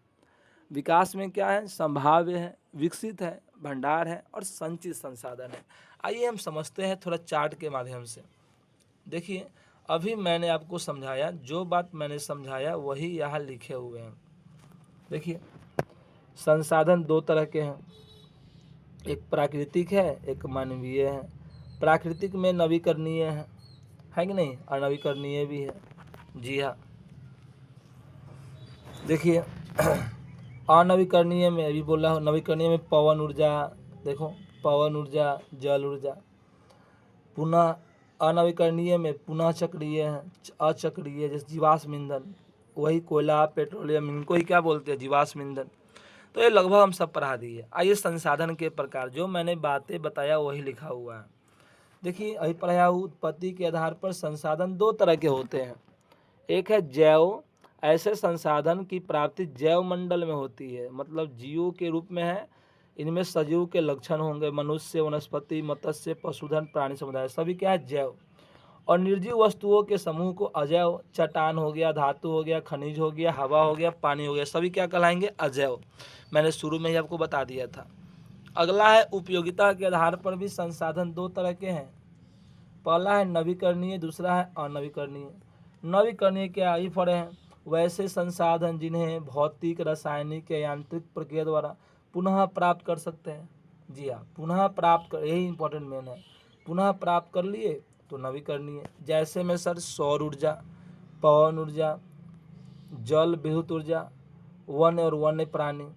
विकास में क्या है, संभाव्य है, विकसित है, भंडार है और संचित संसाधन है। आइए हम समझते हैं थोड़ा चार्ट के माध्यम से। देखिए, अभी मैंने आपको समझाया, जो बात मैंने समझाया वही यहाँ लिखे हुए हैं। देखिए, संसाधन दो तरह के हैं, एक प्राकृतिक है, एक मानवीय है। प्राकृतिक में नवीकरणीय है कि नहीं, अनवीकरणीय भी है। जी हाँ, देखिए अनवीकरणीय में अभी बोला हूँ, नवीकरणीय में पवन ऊर्जा, देखो पवन ऊर्जा, जल ऊर्जा। पुनः अनवीकरणीय में पुनः चक्रीय है, अचक्रीय, जैसे जीवाश्म ईंधन, वही कोयला, पेट्रोलियम, इनको ही क्या बोलते हैं, जीवाश्म ईंधन। तो ये लगभग हम सब पढ़ा दिए। आइए संसाधन के प्रकार, जो मैंने बातें बताया वही लिखा हुआ है। देखिए अभी पढ़ाया, उत्पत्ति के आधार पर संसाधन दो तरह के होते हैं। एक है जैव, ऐसे संसाधन की प्राप्ति जैव मंडल में होती है, मतलब जीवों के रूप में है। इनमें सजीव के लक्षण होंगे, मनुष्य, वनस्पति, मत्स्य, पशुधन, प्राणी समुदाय, सभी क्या है, जैव। और निर्जीव वस्तुओं के समूह को अजैव, चट्टान हो गया, धातु हो गया, खनिज हो गया, हवा हो गया, पानी हो गया, सभी क्या कहलाएंगे, अजैव। मैंने शुरू में ही आपको बता दिया था। अगला है उपयोगिता के आधार पर भी संसाधन दो तरह के हैं। पहला है नवीकरणीय, दूसरा है अनवीकरणीय। नवीकरणीय क्या ही फर्क है, वैसे संसाधन जिन्हें भौतिक, रासायनिक या यांत्रिक प्रक्रिया द्वारा पुनः प्राप्त कर सकते हैं। जी हाँ, पुनः प्राप्त कर, यही इंपॉर्टेंट मेन है, पुनः प्राप्त कर लिए तो नवीकरणीय। जैसे में सर सौर ऊर्जा, पवन ऊर्जा, जल विद्युत ऊर्जा, वन और वन्य प्राणी।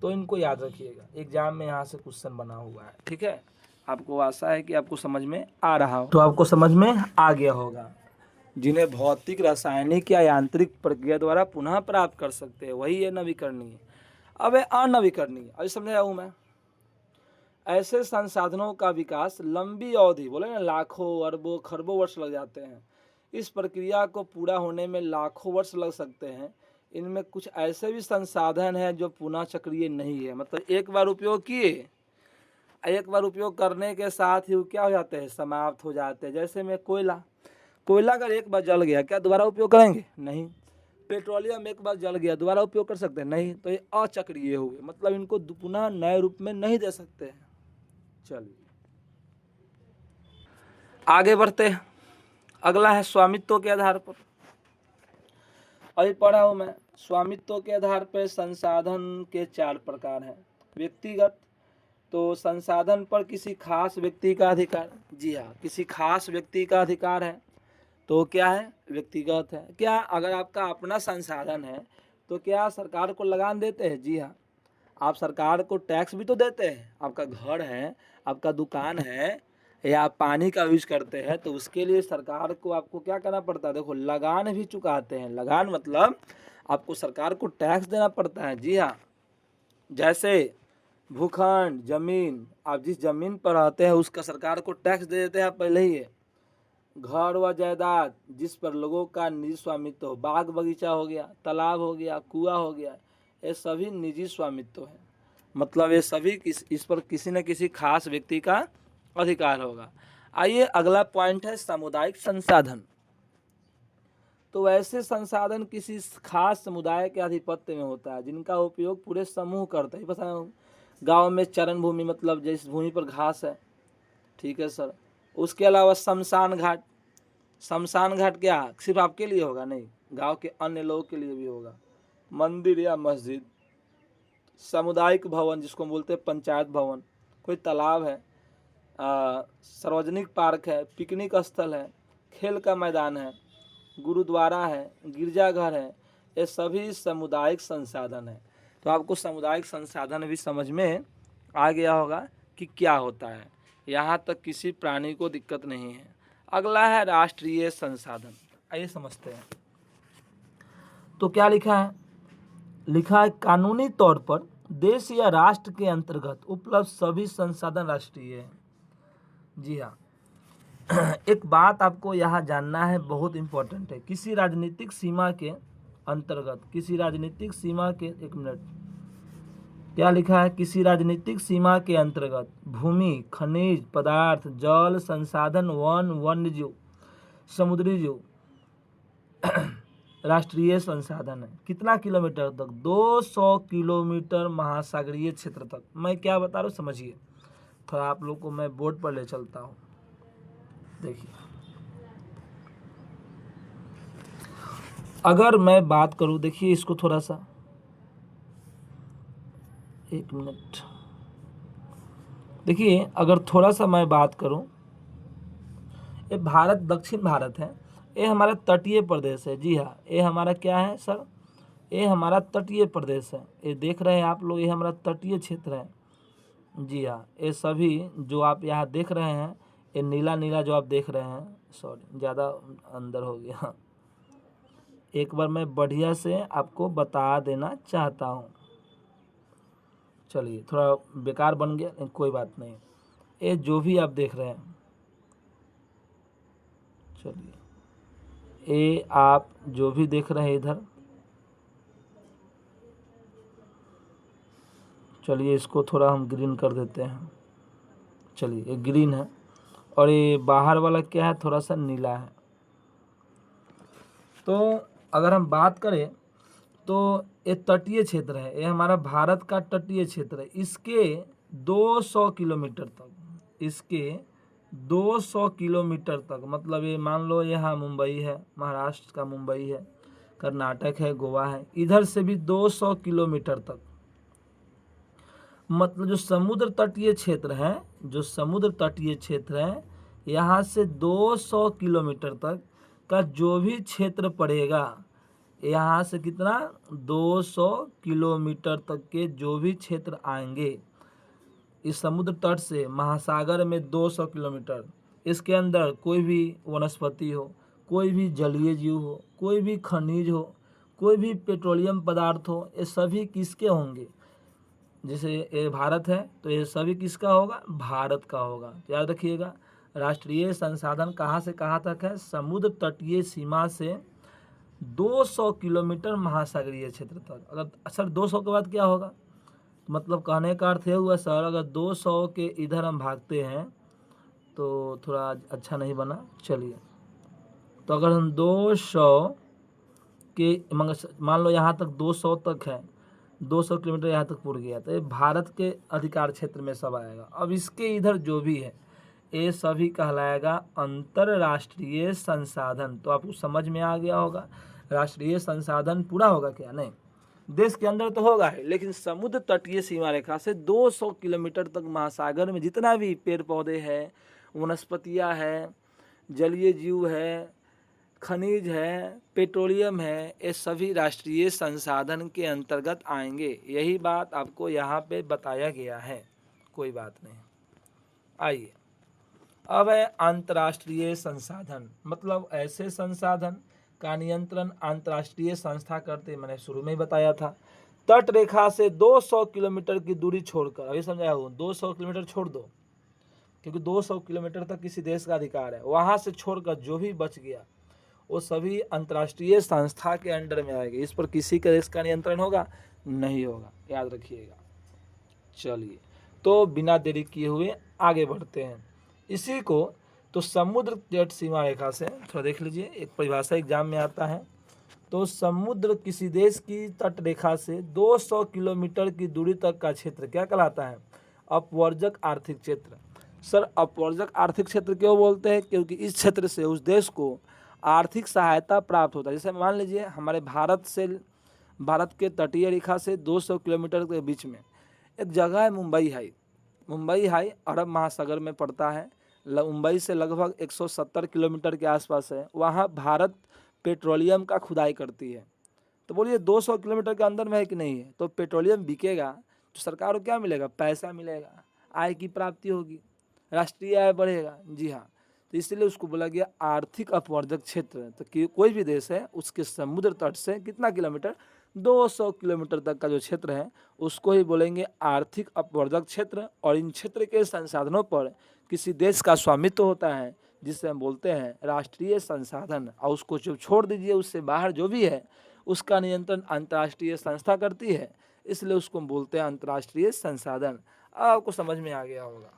तो इनको याद रखिएगा, एग्जाम में यहाँ से क्वेश्चन बना हुआ है, ठीक है। आपको आशा है कि आपको समझ में आ रहा हो, तो आपको समझ में आ गया होगा। जिन्हें भौतिक, रासायनिक या यांत्रिक प्रक्रिया द्वारा पुनः प्राप्त कर सकते हैं, वही है नवीकरणीय। अब है अनवीकरणीय, अभी समझाया हूँ मैं। ऐसे संसाधनों का विकास लंबी अवधि, बोले ना लाखों, अरबों, खरबों वर्ष लग जाते हैं। इस प्रक्रिया को पूरा होने में लाखों वर्ष लग सकते हैं। इनमें कुछ ऐसे भी संसाधन हैं जो पुनः चक्रीय नहीं है, मतलब एक बार उपयोग किए, एक बार उपयोग करने के साथ ही वो क्या हो जाते हैं, समाप्त हो जाते हैं। जैसे में कोयला, कोयला अगर एक बार जल गया, क्या दोबारा उपयोग करेंगे, नहीं। पेट्रोलियम एक बार जल गया, दोबारा उपयोग कर सकते हैं, नहीं। तो ये अचक्रीय हुए, मतलब इनको पुनः नए रूप में नहीं दे सकते हैं। चलिए आगे बढ़ते हैं। अगला है स्वामित्व के आधार पर। अभी पढ़ा हूँ मैं, स्वामित्व के आधार पर संसाधन के चार प्रकार हैं। व्यक्तिगत, तो संसाधन पर किसी खास व्यक्ति का अधिकार। जी हाँ, किसी खास व्यक्ति का अधिकार है तो क्या है, व्यक्तिगत है। क्या अगर आपका अपना संसाधन है तो क्या सरकार को लगान देते हैं? जी हाँ, आप सरकार को टैक्स भी तो देते हैं। आपका घर है, आपका दुकान है, या आप पानी का यूज करते हैं, तो उसके लिए सरकार को आपको क्या करना पड़ता है, देखो लगान भी चुकाते हैं। लगान मतलब आपको सरकार को टैक्स देना पड़ता है। जी हाँ, जैसे भूखंड, जमीन, आप जिस जमीन पर रहते हैं उसका सरकार को टैक्स दे देते हैं पहले ही। घर व जायदाद जिस पर लोगों का निजी स्वामित्व हो, बाग बगीचा हो गया, तालाब हो गया, कुआं हो गया, ये सभी निजी स्वामित्व है। मतलब ये सभी इस पर किसी न किसी खास व्यक्ति का अधिकार होगा। आइए अगला पॉइंट है सामुदायिक संसाधन। तो वैसे संसाधन किसी खास समुदाय के आधिपत्य में होता है, जिनका उपयोग पूरे समूह करते हैं। पता है, गाँव में चरण भूमि, मतलब जिस भूमि पर घास है, ठीक है सर। उसके अलावा शमशान घाट, शमशान घाट क्या सिर्फ आपके लिए होगा? नहीं, गांव के अन्य लोगों के लिए भी होगा। मंदिर या मस्जिद, सामुदायिक भवन जिसको बोलते हैं पंचायत भवन, कोई तालाब है, सार्वजनिक पार्क है, पिकनिक स्थल है, खेल का मैदान है, गुरुद्वारा है, गिरजाघर है, ये सभी सामुदायिक संसाधन है। तो आपको सामुदायिक संसाधन भी समझ में आ गया होगा कि क्या होता है। यहाँ तक किसी प्राणी को दिक्कत नहीं है। अगला है राष्ट्रीय संसाधन, आइए समझते हैं। तो क्या लिखा है? लिखा है कानूनी तौर पर देश या राष्ट्र के अंतर्गत उपलब्ध सभी संसाधन राष्ट्रीय हैं। जी हाँ, एक बात आपको यहाँ जानना है, बहुत इंपॉर्टेंट है। किसी राजनीतिक सीमा के अंतर्गत, किसी राजनीतिक सीमा के, एक मिनट, क्या लिखा है? किसी राजनीतिक सीमा के अंतर्गत भूमि, खनिज पदार्थ, जल संसाधन, वन, वन्यजीव, समुद्री जीव राष्ट्रीय संसाधन है। कितना किलोमीटर तक? 200 किलोमीटर महासागरीय क्षेत्र तक। मैं क्या बता रहा हूँ समझिए, थोड़ा आप लोग को मैं बोर्ड पर ले चलता हूँ। देखिए अगर मैं बात करूं, देखिए इसको थोड़ा सा, एक मिनट, देखिए अगर थोड़ा सा मैं बात करूं, ये भारत दक्षिण भारत है, ये हमारा तटीय प्रदेश है। जी हाँ, ये हमारा क्या है सर, ये हमारा तटीय प्रदेश है। ये देख रहे हैं आप लोग, ये हमारा तटीय क्षेत्र है। जी हाँ, ये सभी जो आप यहाँ देख रहे हैं, ये नीला नीला जो आप देख रहे हैं, सॉरी ज़्यादा अंदर हो गया, एक बार मैं बढ़िया से आपको बता देना चाहता हूँ। चलिए थोड़ा बेकार बन गया, नहीं कोई बात नहीं। ये जो भी आप देख रहे हैं, चलिए ये आप जो भी देख रहे हैं इधर, चलिए इसको थोड़ा हम ग्रीन कर देते हैं। चलिए ये ग्रीन है, और ये बाहर वाला क्या है, थोड़ा सा नीला है। तो अगर हम बात करें तो ये तटीय क्षेत्र है, ये हमारा भारत का तटीय क्षेत्र है। इसके 200 किलोमीटर तक, इसके 200 किलोमीटर तक, मतलब ये मान लो यहाँ मुंबई है, महाराष्ट्र का मुंबई है, कर्नाटक है, गोवा है, इधर से भी 200 किलोमीटर तक, मतलब जो समुद्र तटीय क्षेत्र है, जो समुद्र तटीय क्षेत्र है, यहाँ से 200 किलोमीटर तक का जो भी क्षेत्र पड़ेगा, यहाँ से कितना, 200 किलोमीटर तक के जो भी क्षेत्र आएंगे इस समुद्र तट से महासागर में, 200 किलोमीटर, इसके अंदर कोई भी वनस्पति हो, कोई भी जलीय जीव हो, कोई भी खनिज हो, कोई भी पेट्रोलियम पदार्थ हो, ये सभी किसके होंगे। जैसे ये भारत है तो ये सभी किसका होगा, भारत का होगा। तो याद रखिएगा, राष्ट्रीय संसाधन कहाँ से कहाँ तक है, समुद्र तटीय सीमा से 200 किलोमीटर महासागरीय क्षेत्र तक। अगर सर 200 के बाद क्या होगा, मतलब कहने का अर्थ ये हुआ सर, अगर 200 के इधर हम भागते हैं तो थोड़ा अच्छा नहीं बना। चलिए, तो अगर हम 200 के मान लो यहाँ तक 200 तक है, 200 किलोमीटर यहाँ तक पुर गया, तो ये भारत के अधिकार क्षेत्र में सब आएगा। अब इसके इधर जो भी है ये सभी कहलाएगा अंतरराष्ट्रीय संसाधन। तो आपको समझ में आ गया होगा, राष्ट्रीय संसाधन पूरा होगा क्या, नहीं, देश के अंदर तो होगा ही, लेकिन समुद्र तटीय सीमा रेखा से 200 किलोमीटर तक महासागर में जितना भी पेड़ पौधे हैं, वनस्पतियाँ हैं, जलीय जीव है, खनिज है, पेट्रोलियम है, ये सभी राष्ट्रीय संसाधन के अंतर्गत आएंगे। यही बात आपको यहाँ पे बताया गया है, कोई बात नहीं। आइए, अब है अंतर्राष्ट्रीय संसाधन, मतलब ऐसे संसाधन का नियंत्रण अंतर्राष्ट्रीय संस्था करते, मैंने शुरू में ही बताया था। तट रेखा से 200 किलोमीटर की दूरी छोड़कर, अभी समझाया हूँ, 200 किलोमीटर छोड़ दो, क्योंकि 200 किलोमीटर तक किसी देश का अधिकार है, वहाँ से छोड़कर जो भी बच गया वो सभी अंतर्राष्ट्रीय संस्था के अंडर में आएगी। इस पर किसी का देश का नियंत्रण होगा नहीं होगा, याद रखिएगा। चलिए, तो बिना देरी किए हुए आगे बढ़ते हैं। इसी को तो समुद्र तट सीमा रेखा से थोड़ा देख लीजिए, एक परिभाषा एग्जाम में आता है। तो समुद्र किसी देश की तट रेखा से 200 किलोमीटर की दूरी तक का क्षेत्र क्या कहलाता है, अपवर्जक आर्थिक क्षेत्र। सर अपवर्जक आर्थिक क्षेत्र क्यों बोलते हैं, क्योंकि इस क्षेत्र से उस देश को आर्थिक सहायता प्राप्त होता है। जैसे मान लीजिए हमारे भारत के तटीय रेखा से 200 किलोमीटर के बीच में एक जगह है मुंबई हाई। मुंबई हाई अरब महासागर में पड़ता है, मुंबई से लगभग 170 किलोमीटर के आसपास है। वहाँ भारत पेट्रोलियम का खुदाई करती है। तो बोलिए 200 किलोमीटर के अंदर में है कि नहीं है, तो पेट्रोलियम बिकेगा तो सरकार को क्या मिलेगा, पैसा मिलेगा, आय की प्राप्ति होगी, राष्ट्रीय आय बढ़ेगा। जी हाँ, तो इसलिए उसको बोला गया आर्थिक अपवर्जक क्षेत्र। तो कोई भी देश है उसके समुद्र तट से कितना किलोमीटर, 200 किलोमीटर तक का जो क्षेत्र है उसको ही बोलेंगे आर्थिक अपवर्जक क्षेत्र। और इन क्षेत्र के संसाधनों पर किसी देश का स्वामित्व होता है, जिसे हम बोलते हैं राष्ट्रीय संसाधन। और उसको जो छोड़ दीजिए, उससे बाहर जो भी है उसका नियंत्रण अंतर्राष्ट्रीय संस्था करती है, इसलिए उसको हम बोलते हैं अंतर्राष्ट्रीय संसाधन। आपको समझ में आ गया होगा।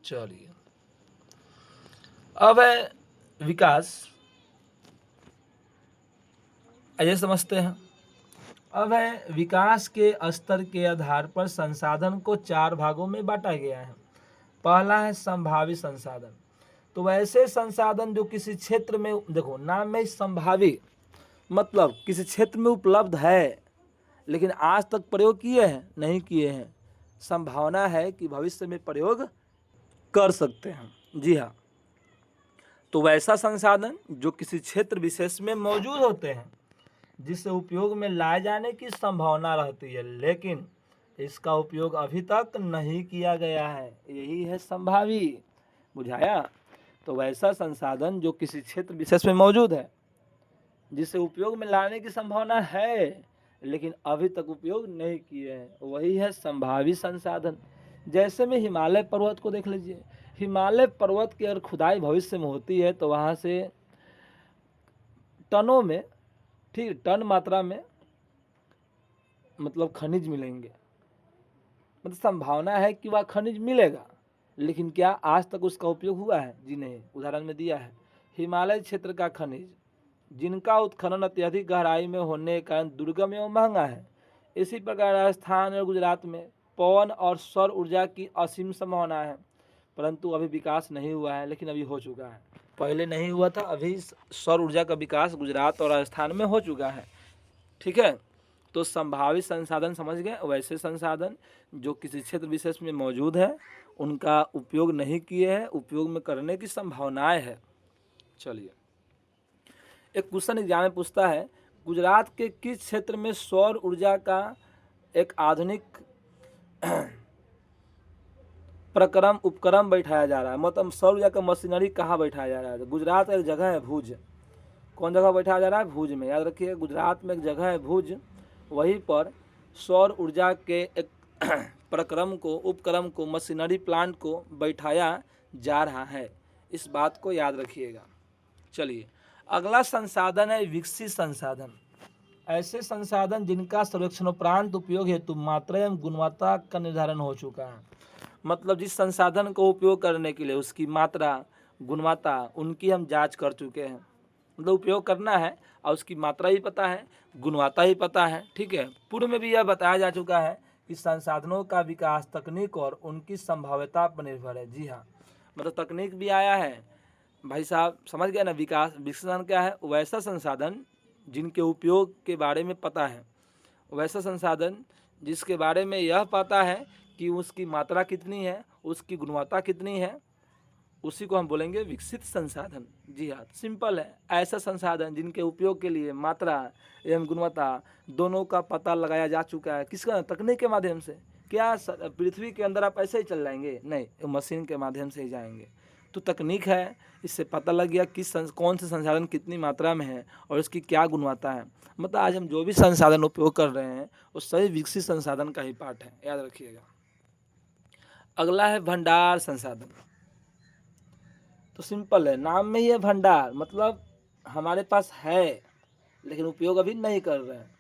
चलिए, अब है विकास, आइए समझते हैं। अब है विकास के स्तर के आधार पर संसाधन को 4 भागों में बांटा गया है। पहला है संभावित संसाधन। तो वैसे संसाधन जो किसी क्षेत्र में, देखो नाम में संभावी, मतलब किसी क्षेत्र में उपलब्ध है लेकिन आज तक प्रयोग किए हैं नहीं किए हैं, संभावना है कि भविष्य में प्रयोग कर सकते हैं। जी हाँ, तो वैसा संसाधन जो किसी क्षेत्र विशेष में मौजूद होते हैं जिससे उपयोग में लाए जाने की संभावना रहती है लेकिन इसका उपयोग अभी तक नहीं किया गया है, यही है संभावी। बुझाया? तो वैसा संसाधन जो किसी क्षेत्र विशेष में मौजूद है जिसे उपयोग में लाने की संभावना है लेकिन अभी तक उपयोग नहीं किए हैं, वही है संभावी संसाधन। जैसे में हिमालय पर्वत को देख लीजिए, हिमालय पर्वत की अगर खुदाई भविष्य में होती है तो वहाँ से टनों में, ठीक टन मात्रा में मतलब खनिज मिलेंगे, मतलब संभावना है कि वह खनिज मिलेगा लेकिन क्या आज तक उसका उपयोग हुआ है? जी नहीं। उदाहरण में दिया है हिमालय क्षेत्र का खनिज जिनका उत्खनन अत्यधिक गहराई में होने के कारण दुर्गम एवं महंगा है। इसी प्रकार राजस्थान और गुजरात में पवन और सौर ऊर्जा की असीम संभावना है परंतु अभी विकास नहीं हुआ है लेकिन अभी हो चुका है। पहले नहीं हुआ था, अभी सौर ऊर्जा का विकास गुजरात और राजस्थान में हो चुका है। ठीक है, तो संभावित संसाधन समझ गए, वैसे संसाधन जो किसी क्षेत्र विशेष में मौजूद है उनका उपयोग नहीं किए हैं, उपयोग में करने की संभावनाएं है। चलिए, एक क्वेश्चन एग्जाम में पूछता है गुजरात के किस क्षेत्र में सौर ऊर्जा का एक आधुनिक प्रक्रम उपक्रम बैठाया जा रहा है, मतलब सौर ऊर्जा का मशीनरी कहाँ बैठाया जा रहा है? गुजरात एक जगह है भुज, कौन जगह बैठाया जा रहा है? भुज में। याद रखिए गुजरात में एक जगह है भुज, वहीं पर सौर ऊर्जा के एक प्रक्रम को, उपक्रम को, मशीनरी प्लांट को बैठाया जा रहा है, इस बात को याद रखिएगा। चलिए, अगला संसाधन है विकसित संसाधन। ऐसे संसाधन जिनका सर्वेक्षणोपरांत उपयोग हेतु मात्रा एवं गुणवत्ता का निर्धारण हो चुका है, मतलब जिस संसाधन को उपयोग करने के लिए उसकी मात्रा, गुणवत्ता, उनकी हम जांच कर चुके हैं, मतलब उपयोग करना है और उसकी मात्रा ही पता है, गुणवत्ता ही पता है। ठीक है, पूर्व में भी यह बताया जा चुका है कि संसाधनों का विकास तकनीक और उनकी संभाव्यता पर निर्भर है। जी हाँ, मतलब तकनीक भी आया है भाई साहब, समझ गए ना। विकसन क्या है? वैसा संसाधन जिनके उपयोग के बारे में पता है, वैसा संसाधन जिसके बारे में यह पता है कि उसकी मात्रा कितनी है, उसकी गुणवत्ता कितनी है, उसी को हम बोलेंगे विकसित संसाधन। जी हाँ, सिंपल है। ऐसा संसाधन जिनके उपयोग के लिए मात्रा एवं गुणवत्ता दोनों का पता लगाया जा चुका है, किसका? तकनीक के माध्यम से। क्या पृथ्वी के अंदर आप ऐसे ही चल जाएंगे? नहीं, मशीन के माध्यम से ही जाएंगे। तो तकनीक है, इससे पता लग गया कि कौन से संसाधन कितनी मात्रा में है और इसकी क्या गुणवत्ता है। मतलब आज हम जो भी संसाधन उपयोग कर रहे हैं वो सभी विकसित संसाधन का ही पार्ट है, याद रखिएगा। अगला है भंडार संसाधन। तो सिंपल है, नाम में ही है भंडार, मतलब हमारे पास है लेकिन उपयोग अभी नहीं कर रहे हैं।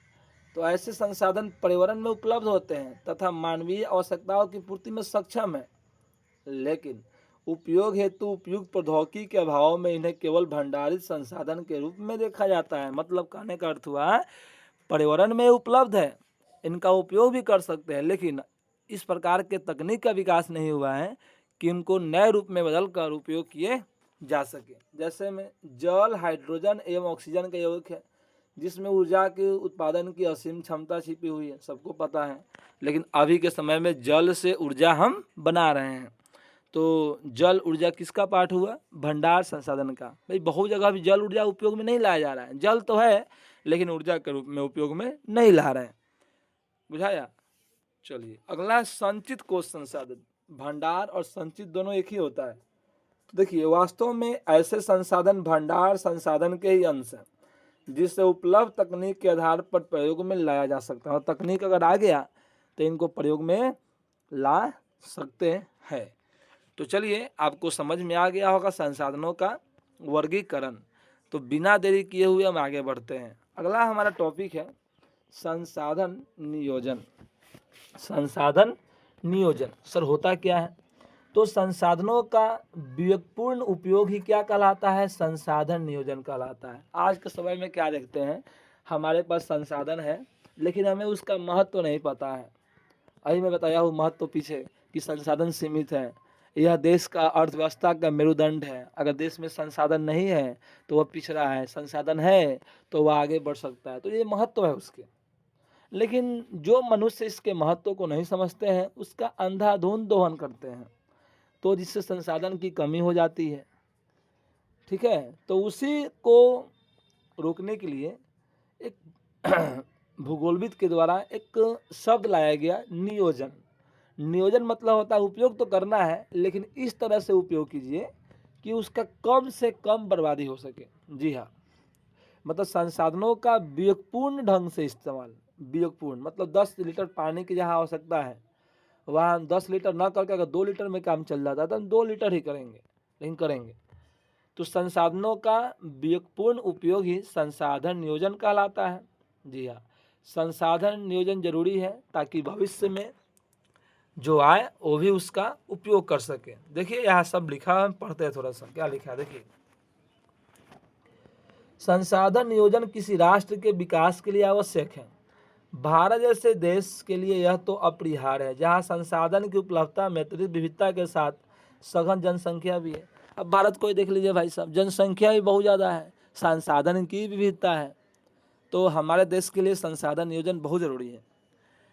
तो ऐसे संसाधन पर्यावरण में उपलब्ध होते हैं तथा मानवीय आवश्यकताओं की पूर्ति में सक्षम है लेकिन उपयोग हेतु उपयुक्त प्रौद्योगिकी के अभाव में इन्हें केवल भंडारित संसाधन के रूप में देखा जाता है। मतलब कहने का अर्थ हुआ पर्यावरण में उपलब्ध है, इनका उपयोग भी कर सकते हैं लेकिन इस प्रकार के तकनीक का विकास नहीं हुआ है कि इनको नए रूप में बदल कर उपयोग किए जा सके। जैसे में जल, हाइड्रोजन एवं ऑक्सीजन का योग है जिसमें ऊर्जा के उत्पादन की असीम क्षमता छिपी हुई है, सबको पता है। लेकिन अभी के समय में जल से ऊर्जा हम बना रहे हैं, तो जल ऊर्जा किसका पार्ट हुआ? भंडार संसाधन का। भाई बहुत जगह भी जल ऊर्जा उपयोग में नहीं लाया जा रहा है, जल तो है लेकिन ऊर्जा के रूप में उपयोग में नहीं ला रहे हैं। बुझाया? चलिए, अगला संचित कोश संसाधन। भंडार और संचित दोनों एक ही होता है। देखिए, वास्तव में ऐसे संसाधन भंडार संसाधन के ही अंश हैं जिससे उपलब्ध तकनीक के आधार पर प्रयोग में लाया जा सकता है, और तकनीक अगर आ गया तो इनको प्रयोग में ला सकते हैं। तो चलिए, आपको समझ में आ गया होगा संसाधनों का वर्गीकरण। तो बिना देरी किए हुए हम आगे बढ़ते हैं। अगला हमारा टॉपिक है संसाधन नियोजन। संसाधन नियोजन सर होता क्या है? तो संसाधनों का विवेकपूर्ण उपयोग ही क्या कहलाता है? संसाधन नियोजन कहलाता है। आज के समय में क्या देखते हैं, हमारे पास संसाधन है लेकिन हमें उसका महत्व नहीं पता है। अभी मैं बताया हूँ महत्व पीछे कि संसाधन सीमित है, यह देश का अर्थव्यवस्था का मेरुदंड है। अगर देश में संसाधन नहीं है तो वह पिछड़ा है, संसाधन है तो वह आगे बढ़ सकता है। तो ये महत्व है उसके। लेकिन जो मनुष्य इसके महत्व को नहीं समझते हैं उसका अंधाधुंध दोहन करते हैं, तो जिससे संसाधन की कमी हो जाती है। ठीक है, तो उसी को रोकने के लिए एक भूगोलविद के द्वारा एक शब्द लाया गया, नियोजन। नियोजन मतलब होता है उपयोग तो करना है लेकिन इस तरह से उपयोग कीजिए कि उसका कम से कम बर्बादी हो सके। जी हाँ, मतलब संसाधनों का विवेकपूर्ण ढंग से इस्तेमाल। विवेकपूर्ण मतलब 10 लीटर पानी की जहाँ आवश्यकता है वहाँ 10 लीटर ना करके अगर 2 लीटर में काम चल जाता है तो हम 2 लीटर ही करेंगे, लेकिन करेंगे। तो संसाधनों का विवेकपूर्ण उपयोग ही संसाधन नियोजन कहलाता है। जी हाँ, संसाधन नियोजन जरूरी है ताकि भविष्य में जो आए वो भी उसका उपयोग कर सके। देखिए यहाँ सब लिखा है, पढ़ते हैं थोड़ा सा क्या लिखा है। देखिए, संसाधन नियोजन किसी राष्ट्र के विकास के लिए आवश्यक है। भारत जैसे देश के लिए यह तो अपरिहार्य है, जहाँ संसाधन की उपलब्धता में अत्यधिक विविधता के साथ सघन जनसंख्या भी है। अब भारत को ही देख लीजिए भाई साहब, जनसंख्या भी बहुत ज़्यादा है, संसाधन की विविधता है। तो हमारे देश के लिए संसाधन नियोजन बहुत ज़रूरी है।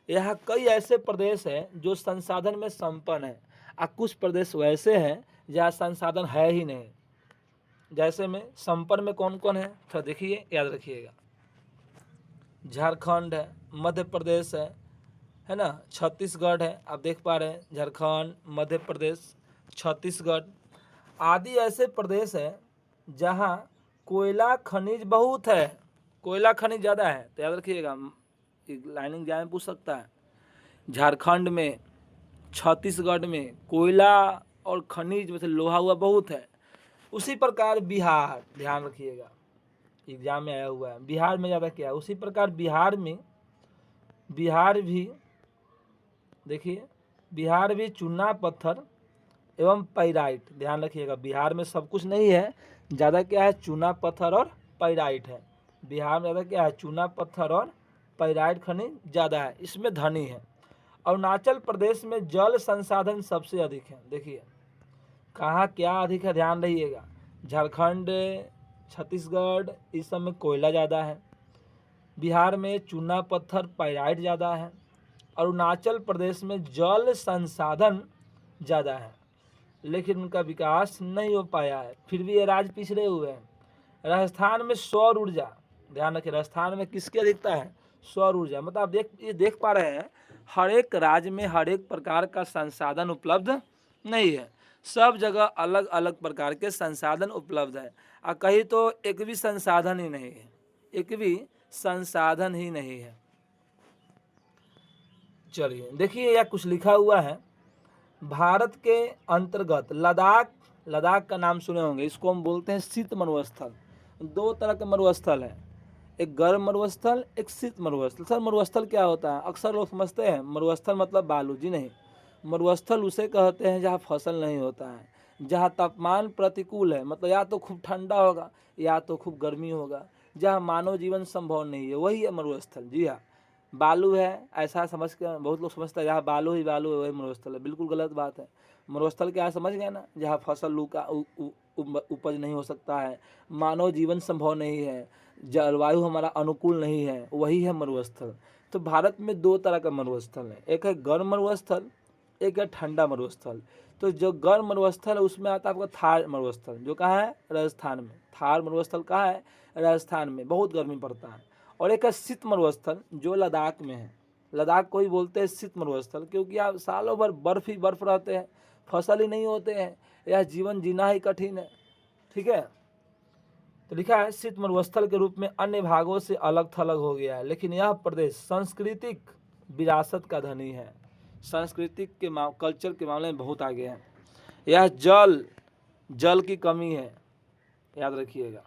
यहाँ कई ऐसे प्रदेश हैं जो संसाधन में संपन्न है और कुछ प्रदेश वैसे हैं जहाँ संसाधन है ही नहीं। जैसे में संपन्न में कौन कौन है थोड़ा देखिए, याद रखिएगा। झारखंड है, मध्य प्रदेश है ना, छत्तीसगढ़ है, आप देख पा रहे हैं झारखंड, मध्य प्रदेश, छत्तीसगढ़ आदि ऐसे प्रदेश हैं जहाँ कोयला खनिज बहुत है, कोयला खनिज ज़्यादा है। तो याद रखिएगा, लाइनिंग एग्जाम में पूछ सकता है। झारखंड में, छत्तीसगढ़ में कोयला और खनिज मतलब लोहा हुआ बहुत है। उसी प्रकार बिहार, ध्यान रखिएगा एग्जाम में आया हुआ है, बिहार में ज़्यादा क्या है। उसी प्रकार बिहार में, बिहार भी देखिए, बिहार भी चूना पत्थर एवं पाइराइट, ध्यान रखिएगा बिहार में सब कुछ नहीं है, ज़्यादा क्या है चूना पत्थर और पाइराइट है। बिहार में ज़्यादा क्या है चूना पत्थर और पाइराइट खनिज ज़्यादा है, इसमें धनी है। अरुणाचल प्रदेश में जल संसाधन सबसे अधिक है। देखिए कहाँ क्या अधिक है, ध्यान रहिएगा। झारखंड, छत्तीसगढ़ इस सब में कोयला ज़्यादा है, बिहार में चूना पत्थर पाइराइट ज़्यादा है, अरुणाचल प्रदेश में जल संसाधन ज़्यादा है लेकिन उनका विकास नहीं हो पाया है, फिर भी ये राज्य पिछड़े हुए हैं। राजस्थान में सौर ऊर्जा, ध्यान रखिए राजस्थान में किसकी अधिकता है, सौर ऊर्जा। मतलब आप ये देख पा रहे हैं हर एक राज्य में हर एक प्रकार का संसाधन उपलब्ध नहीं है, सब जगह अलग अलग प्रकार के संसाधन उपलब्ध है और कहीं तो एक भी संसाधन ही नहीं है, एक भी संसाधन ही नहीं है। चलिए देखिए यह कुछ लिखा हुआ है। भारत के अंतर्गत लद्दाख, लद्दाख का नाम सुने होंगे, इसको हम बोलते हैं शीत मरुस्थल। दो तरह के मरुस्थल है, एक गर्म मरुस्थल, एक शीत मरुस्थल। सर मरुस्थल क्या होता है, अक्सर लोग समझते हैं मरुस्थल मतलब बालू, जी नहीं। मरुस्थल उसे कहते हैं जहाँ फसल नहीं होता है, जहाँ तापमान प्रतिकूल है, मतलब या तो खूब ठंडा होगा या तो खूब गर्मी होगा, जहाँ मानव जीवन संभव नहीं है, वही है मरुस्थल। जी हाँ, बालू है ऐसा समझ के बहुत लोग समझते हैं जहाँ बालू ही बालू है वही मरुस्थल है, बिल्कुल गलत बात है। मरुस्थल क्या समझ गए ना, जहाँ फसल उपज नहीं हो सकता है, मानव जीवन संभव नहीं है, जलवायु हमारा अनुकूल नहीं है, वही है मरुस्थल। तो भारत में दो तरह का मरुस्थल है, एक है गर्म मरुस्थल, एक है ठंडा मरुस्थल। तो जो गर्म मरुस्थल है उसमें आता है आपका थार मरुस्थल, जो कहाँ है राजस्थान में। थार मरुस्थल कहाँ है, राजस्थान में, बहुत गर्मी पड़ता है। और एक है शीत मरुस्थल जो लद्दाख में है। लद्दाख को ही बोलते हैं शीत मरुस्थल क्योंकि यहाँ सालों भर बर्फ ही बर्फ रहते हैं, फसल ही नहीं होते हैं, यह जीवन जीना ही कठिन है। ठीक है, तो लिखा है शीत मरुस्थल के रूप में अन्य भागों से अलग थलग हो गया है, लेकिन यह प्रदेश सांस्कृतिक विरासत का धनी है, सांस्कृतिक के कल्चर के मामले में बहुत आगे है। यह जल की कमी है, याद रखिएगा।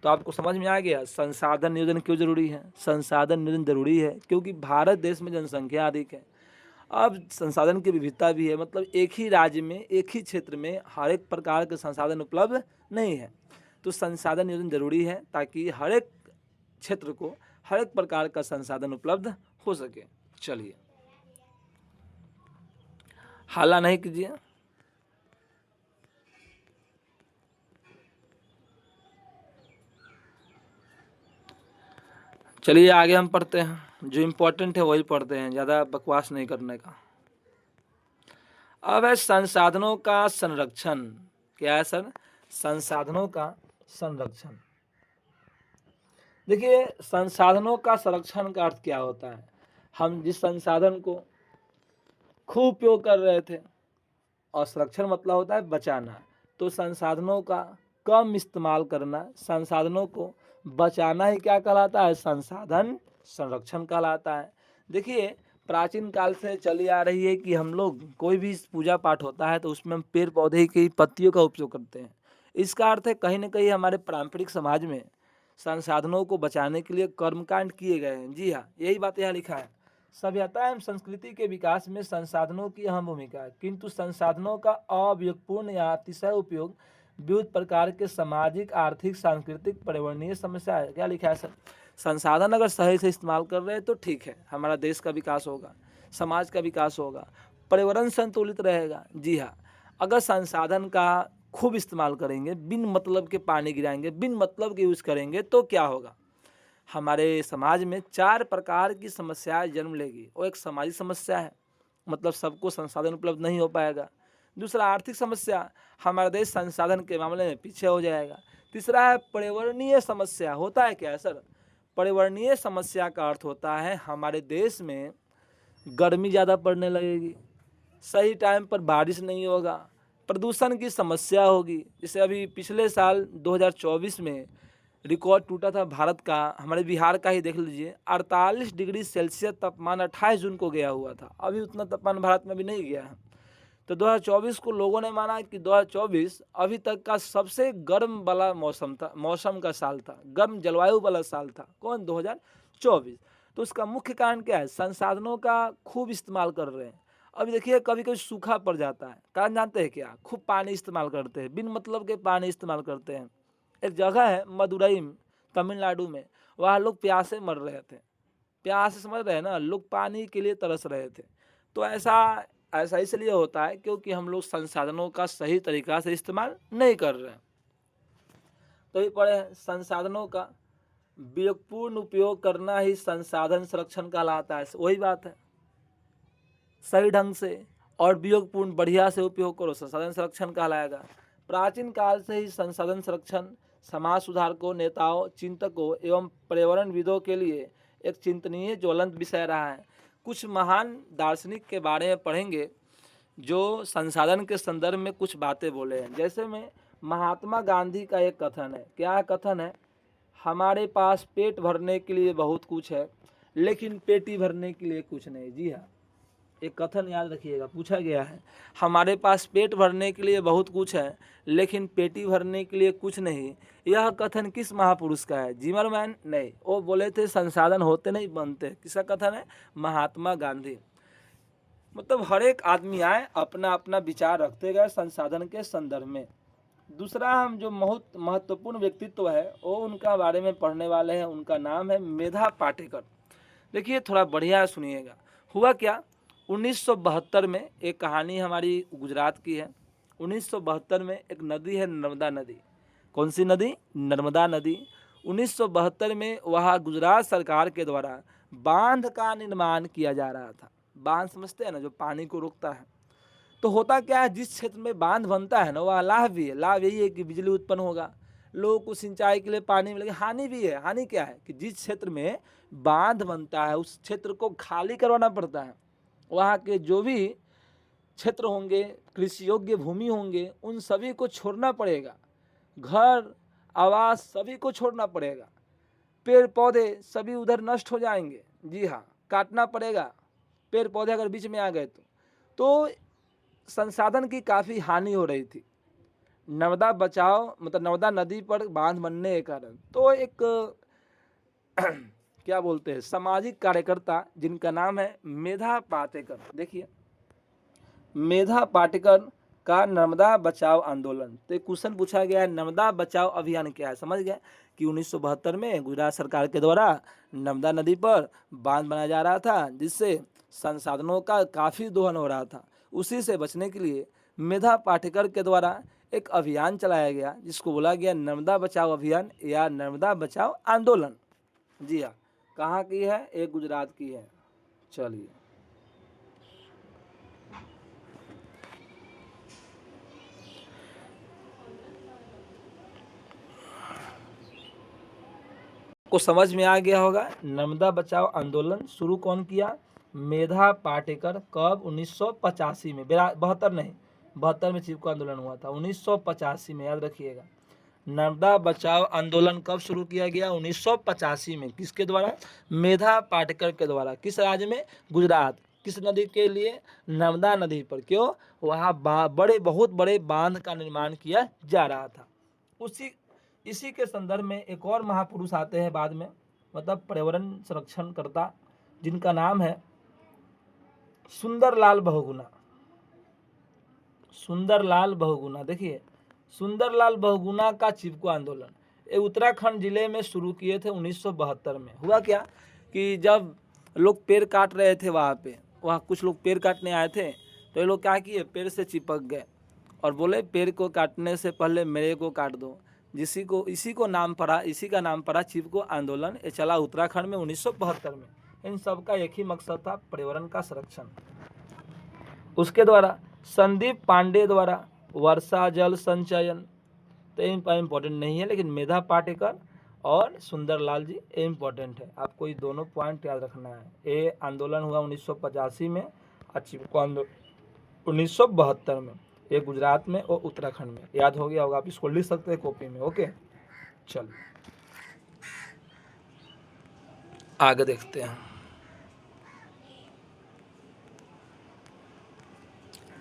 तो आपको समझ में आ गया संसाधन नियोजन क्यों जरूरी है। संसाधन नियोजन जरूरी है क्योंकि भारत देश में जनसंख्या अधिक है, अब संसाधन की विविधता भी है, मतलब एक ही राज्य में एक ही क्षेत्र में हर एक प्रकार के संसाधन उपलब्ध नहीं है। तो संसाधन नियोजन जरूरी है ताकि हर एक क्षेत्र को हर एक प्रकार का संसाधन उपलब्ध हो सके। चलिए हाला नहीं कीजिए। चलिए आगे हम पढ़ते हैं, जो इम्पोर्टेंट है वही पढ़ते हैं, ज़्यादा बकवास नहीं करने का। अब है संसाधनों का संरक्षण। क्या है सर? संसाधनों का संरक्षण। देखिए संसाधनों का संरक्षण का अर्थ क्या होता है? हम जिस संसाधन को खूब उपयोग कर रहे थे, और संरक्षण मतलब होता है बचाना, तो संसाधनों का कम इस्तेमाल करना, संसाधनों को बचाना ही क्या कहलाता है? संसाधन संरक्षण कहलाता है। देखिए प्राचीन काल से चली आ रही है कि हम लोग कोई भी पूजा पाठ होता है तो उसमें हम पेड़ पौधे की पत्तियों का उपयोग करते हैं। इसका अर्थ है कहीं ना कहीं हमारे पारंपरिक समाज में संसाधनों को बचाने के लिए कर्मकांड किए गए हैं। जी हाँ, यही बात यहाँ लिखा है। सभ्यता एवं संस्कृति के विकास में संसाधनों की अहम भूमिका है, किंतु संसाधनों का अविवेकपूर्ण या अतिशय उपयोग विविध प्रकार के सामाजिक, आर्थिक, सांस्कृतिक, पर्यावरणीय समस्या है। क्या लिखा है सर? संसाधन अगर सही से इस्तेमाल कर रहे हैं तो ठीक है, हमारा देश का विकास होगा, समाज का विकास होगा, पर्यावरण संतुलित रहेगा। जी हाँ, अगर संसाधन का खूब इस्तेमाल करेंगे, बिन मतलब के पानी गिराएंगे, बिन मतलब के यूज़ करेंगे तो क्या होगा? हमारे समाज में 4 प्रकार की समस्याएं जन्म लेगी। वो एक सामाजिक समस्या है, मतलब सबको संसाधन उपलब्ध नहीं हो पाएगा। दूसरा आर्थिक समस्या, हमारा देश संसाधन के मामले में पीछे हो जाएगा। तीसरा है पर्यावरणीय समस्या। होता है क्या है सर? पर्यावरणीय समस्या का अर्थ होता है हमारे देश में गर्मी ज़्यादा पड़ने लगेगी, सही टाइम पर बारिश नहीं होगा, प्रदूषण की समस्या होगी। जैसे अभी पिछले साल 2024 में रिकॉर्ड टूटा था भारत का, हमारे बिहार का ही देख लीजिए, 48 डिग्री सेल्सियस तापमान 28 जून को गया हुआ था। अभी उतना तापमान भारत में भी नहीं गया है। तो 2024 को लोगों ने माना कि 2024 अभी तक का सबसे गर्म वाला मौसम था, मौसम का साल था, गर्म जलवायु वाला साल था। कौन? 2024। तो उसका मुख्य कारण क्या है? संसाधनों का खूब इस्तेमाल कर रहे हैं। अभी देखिए कभी कभी सूखा पड़ जाता है, कारण जानते हैं क्या? खूब पानी इस्तेमाल करते हैं, बिन मतलब के पानी इस्तेमाल करते हैं। एक जगह है मदुरई तमिलनाडु में, वहाँ लोग प्यासे मर रहे थे। प्यास से समझ रहे हैं ना, लोग पानी के लिए तरस रहे थे। तो ऐसा ऐसा इसलिए होता है क्योंकि हम लोग संसाधनों का सही तरीक़ा से इस्तेमाल नहीं कर रहे हैं। तो ये पढ़े हैं, संसाधनों का विवेकपूर्ण उपयोग करना ही संसाधन संरक्षण कहलाता है। वही बात है, सही ढंग से और विवेकपूर्ण बढ़िया से उपयोग करो, संसाधन संरक्षण कहलाएगा। प्राचीन काल से ही संसाधन संरक्षण समाज सुधारकों, नेताओं, चिंतकों एवं पर्यावरणविदों के लिए एक चिंतनीय ज्वलंत विषय रहा है। कुछ महान दार्शनिक के बारे में पढ़ेंगे जो संसाधन के संदर्भ में कुछ बातें बोले हैं। जैसे में महात्मा गांधी का एक कथन है। क्या कथन है? हमारे पास पेट भरने के लिए बहुत कुछ है, लेकिन पेटी भरने के लिए कुछ नहीं। जी हाँ, एक कथन याद रखिएगा, पूछा गया है हमारे पास पेट भरने के लिए बहुत कुछ है लेकिन पेटी भरने के लिए कुछ नहीं। यह कथन किस महापुरुष का है? जिमरमैन? नहीं, वो बोले थे संसाधन होते नहीं बनते। किसका कथन है? महात्मा गांधी। मतलब हर एक आदमी आए अपना अपना विचार रखते गए संसाधन के संदर्भ में। दूसरा हम जो बहुत महत्वपूर्ण व्यक्तित्व है वो उनका बारे में पढ़ने वाले हैं। उनका नाम है मेधा पाटेकर। देखिए थोड़ा बढ़िया सुनिएगा। हुआ क्या, 1972 में एक कहानी हमारी गुजरात की है। 1972 में एक नदी है नर्मदा नदी। कौन सी नदी? नर्मदा नदी। 1972 में वहाँ गुजरात सरकार के द्वारा बांध का निर्माण किया जा रहा था। बांध समझते हैं ना, जो पानी को रोकता है। तो होता क्या है, जिस क्षेत्र में बांध बनता है ना वहाँ लाभ भी है। लाभ यही है कि बिजली उत्पन्न होगा, लोगों को सिंचाई के लिए पानी मिलेगा। हानि भी है। हानि क्या है कि जिस क्षेत्र में बांध बनता है उस क्षेत्र को खाली करवाना पड़ता है। वहाँ के जो भी क्षेत्र होंगे, कृषि योग्य भूमि होंगे, उन सभी को छोड़ना पड़ेगा। घर, आवास सभी को छोड़ना पड़ेगा। पेड़ पौधे सभी उधर नष्ट हो जाएंगे। जी हाँ, काटना पड़ेगा पेड़ पौधे अगर बीच में आ गए तो संसाधन की काफ़ी हानि हो रही थी। नर्मदा बचाओ मतलब नर्मदा नदी पर बांध बनने के कारण। तो एक क्या बोलते हैं सामाजिक कार्यकर्ता जिनका नाम है मेधा पाटेकर। देखिए मेधा पाटेकर का नर्मदा बचाओ आंदोलन। तो एक क्वेश्चन पूछा गया है, नर्मदा बचाओ अभियान क्या है? समझ गए कि 1972 में गुजरात सरकार के द्वारा नर्मदा नदी पर बांध बनाया जा रहा था जिससे संसाधनों का काफ़ी दोहन हो रहा था। उसी से बचने के लिए मेधा पाटेकर के द्वारा एक अभियान चलाया गया जिसको बोला गया नर्मदा बचाओ अभियान या नर्मदा बचाओ आंदोलन। जी हाँ, कहाँ की है? एक गुजरात की है। चलिए, को समझ में आ गया होगा। नर्मदा बचाओ आंदोलन शुरू कौन किया? मेधा पाटेकर। कब? 1985 में। 72 नहीं, 72 में चिपको आंदोलन हुआ था, 1985 में, याद रखिएगा। नर्मदा बचाओ आंदोलन कब शुरू किया गया? 1985 में। किसके द्वारा? मेधा पाटेकर के द्वारा। किस राज्य में? गुजरात। किस नदी के लिए? नर्मदा नदी पर। क्यों? वहाँ बहुत बड़े बांध का निर्माण किया जा रहा था। इसी के संदर्भ में एक और महापुरुष आते हैं बाद में, मतलब पर्यावरण संरक्षण करता, जिनका नाम है सुंदरलाल बहुगुणा। सुंदरलाल बहुगुणा, देखिए, सुंदरलाल बहुगुणा का चिपको आंदोलन ये उत्तराखंड जिले में शुरू किए थे 1972 में। हुआ क्या कि जब लोग पेड़ काट रहे थे वहाँ कुछ लोग पेड़ काटने आए थे, तो ये लोग क्या किए? पेड़ से चिपक गए और बोले पेड़ को काटने से पहले मेरे को काट दो। इसी का नाम पड़ा चिपको आंदोलन। ये चला उत्तराखंड में 1972 में। इन सब का एक ही मकसद था, पर्यावरण का संरक्षण। उसके द्वारा संदीप पांडे द्वारा वर्षा जल संचयन, तो इम्पोर्टेंट नहीं है, लेकिन मेधा पाटेकर और सुंदरलाल जी ये इम्पोर्टेंट है। आपको ये दोनों पॉइंट याद रखना है। ये आंदोलन हुआ 1985 में और चिपको आंदोलन 1972 में। ये गुजरात में और उत्तराखंड में। याद हो गया होगा, आप इसको लिख सकते हैं कॉपी में। ओके, चलिए आगे देखते हैं।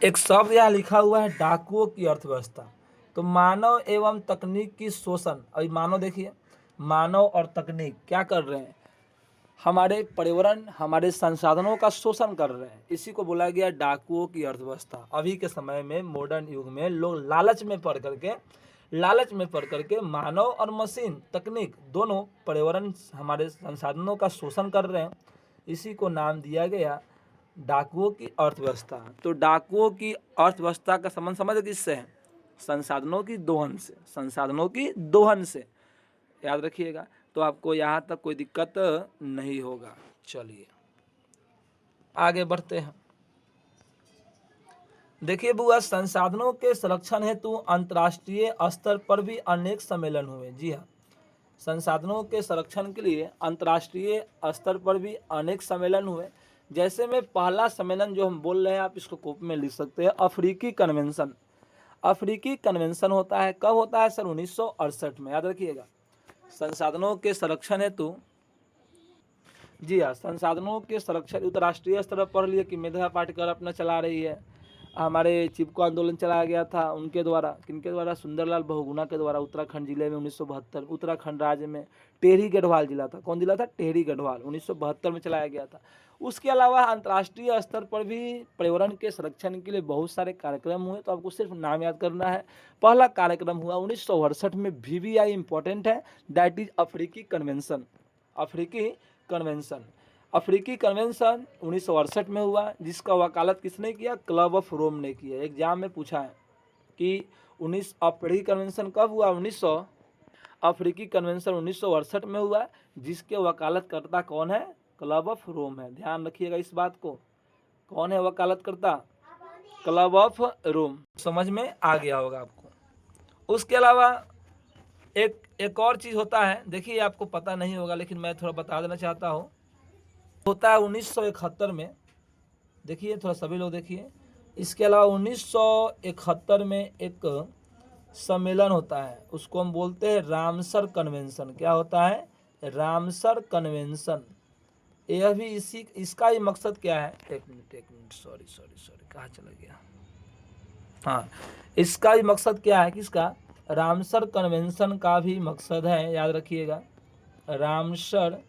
एक शब्द यहाँ लिखा हुआ है, डाकुओं की अर्थव्यवस्था। तो मानव एवं तकनीक की शोषण। अभी मानव देखिए, मानव और तकनीक क्या कर रहे हैं? हमारे पर्यावरण, हमारे संसाधनों का शोषण कर रहे हैं। इसी को बोला गया डाकुओं की अर्थव्यवस्था। अभी के समय में, मॉडर्न युग में, लोग लालच में पड़ करके मानव और मशीन, तकनीक दोनों पर्यावरण, हमारे संसाधनों का शोषण कर रहे हैं। इसी को नाम दिया गया डाकुओं की अर्थव्यवस्था। तो डाकुओं की अर्थव्यवस्था का संबंध समझ किससे है? संसाधनों की दोहन से। संसाधनों की दोहन से, याद रखिएगा। तो आपको यहाँ तक कोई दिक्कत नहीं होगा। चलिए आगे बढ़ते हैं। देखिए बुआ, संसाधनों के संरक्षण हेतु अंतर्राष्ट्रीय स्तर पर भी अनेक सम्मेलन हुए। जी हाँ, संसाधनों के संरक्षण के लिए अंतर्राष्ट्रीय स्तर पर भी अनेक सम्मेलन हुए। जैसे में पहला सम्मेलन जो हम बोल रहे हैं, आप इसको कॉपी में लिख सकते हैं, अफ्रीकी कन्वेंशन। अफ्रीकी कन्वेंशन होता है, कब होता है? सर 1968 में। याद रखिएगा। संसाधनों के संरक्षण हेतु, जी हाँ, संसाधनों के संरक्षण अंतर्राष्ट्रीय स्तर पर लिए कि मेधा पाटेकर अपना चला रही है। हमारे चिपको आंदोलन चलाया गया था उनके द्वारा। किनके द्वारा? सुंदरलाल बहुगुणा के द्वारा। उत्तराखंड जिले में 1972, उत्तराखंड राज्य में टेहरी गढ़वाल जिला था। कौन जिला था? टेहरी गढ़वाल। 1972 में चलाया गया था। उसके अलावा अंतर्राष्ट्रीय स्तर पर भी पर्यावरण के संरक्षण के लिए बहुत सारे कार्यक्रम हुए। तो आपको सिर्फ नाम याद करना है। पहला कार्यक्रम हुआ 1968 में, VVI इंपॉर्टेंट है, दैट इज अफ्रीकी कन्वेंशन। अफ्रीकी कन्वेंशन, अफ्रीकी कन्वेंशन 1968 में हुआ, जिसका वकालत किसने किया? क्लब ऑफ रोम ने किया। एग्जाम में पूछा है कि अफ्रीकी कन्वेंशन कब हुआ? अफ्रीकी कन्वेंशन 1968 में हुआ, जिसके वकालतकर्ता कौन है? क्लब ऑफ रोम है। ध्यान रखिएगा इस बात को। कौन है वकालतकर्ता? Club of Rome. समझ में आ गया होगा आपको। उसके अलावा एक और चीज़ होता है, देखिए आपको पता नहीं होगा, लेकिन मैं थोड़ा बता देना चाहता हूँ। होता है 1971 में। देखिए थोड़ा सभी लोग देखिए। इसके अलावा 1971 में एक सम्मेलन होता है, उसको हम बोलते हैं रामसर कन्वेंशन। क्या होता है? Ramsar convention. यह भी इसका ही मकसद क्या है? एक मिनट, सॉरी, कहाँ चला गया? हाँ, इसका भी मकसद क्या है? किसका? रामसर कन्वेंशन का भी मकसद है, याद रखिएगा। रामसर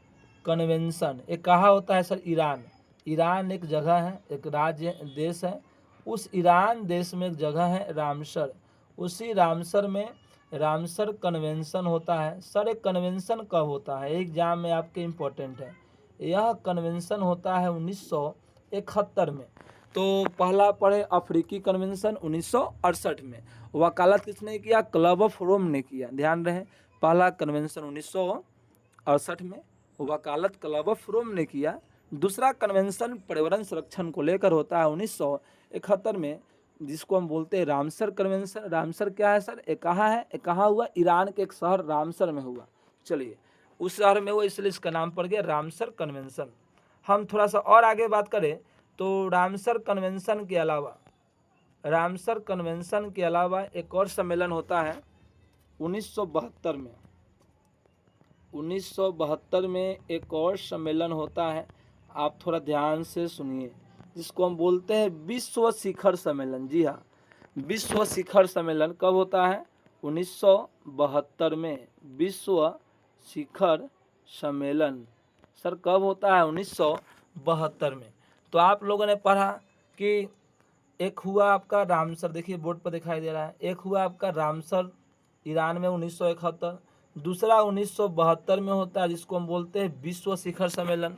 कन्वेंशन ये कहाँ होता है? सर ईरान एक जगह है, एक राज्य देश है। उस ईरान देश में एक जगह है रामसर। उसी रामसर में रामसर कन्वेंशन होता है। सर एक कन्वेंशन कब होता है? एग्जाम में आपके इम्पोर्टेंट है। यह कन्वेंशन होता है 1971 में। तो पहला पढ़े अफ्रीकी कन्वेंशन 1968 में। वकालत किसने किया? क्लब ऑफ रोम ने किया। ध्यान रहे, पहला कन्वेंशन 1968 में, वकालत क्लब ऑफ रोम ने किया। दूसरा कन्वेंशन पर्यावरण संरक्षण को लेकर होता है 1971 में, जिसको हम बोलते हैं रामसर कन्वेंशन। रामसर क्या है सर? ये कहाँ है? ये कहाँ हुआ? ईरान के एक शहर रामसर में हुआ। चलिए, उस शहर में हुआ इसलिए इसका नाम पड़ गया रामसर कन्वेंशन। हम थोड़ा सा और आगे बात करें तो रामसर कन्वेंशन के अलावा एक और सम्मेलन होता है 1972 में। 1972 में एक और सम्मेलन होता है, आप थोड़ा ध्यान से सुनिए, जिसको हम बोलते हैं विश्व शिखर सम्मेलन। जी हाँ, विश्व शिखर सम्मेलन कब होता है? 1972 में विश्व शिखर सम्मेलन सर कब होता है? 1972 में। तो आप लोगों ने पढ़ा कि एक हुआ आपका रामसर, देखिए बोर्ड पर दिखाई दे रहा है, एक हुआ आपका रामसर ईरान में 1971, दूसरा 1972 में होता है जिसको हम बोलते हैं विश्व शिखर सम्मेलन।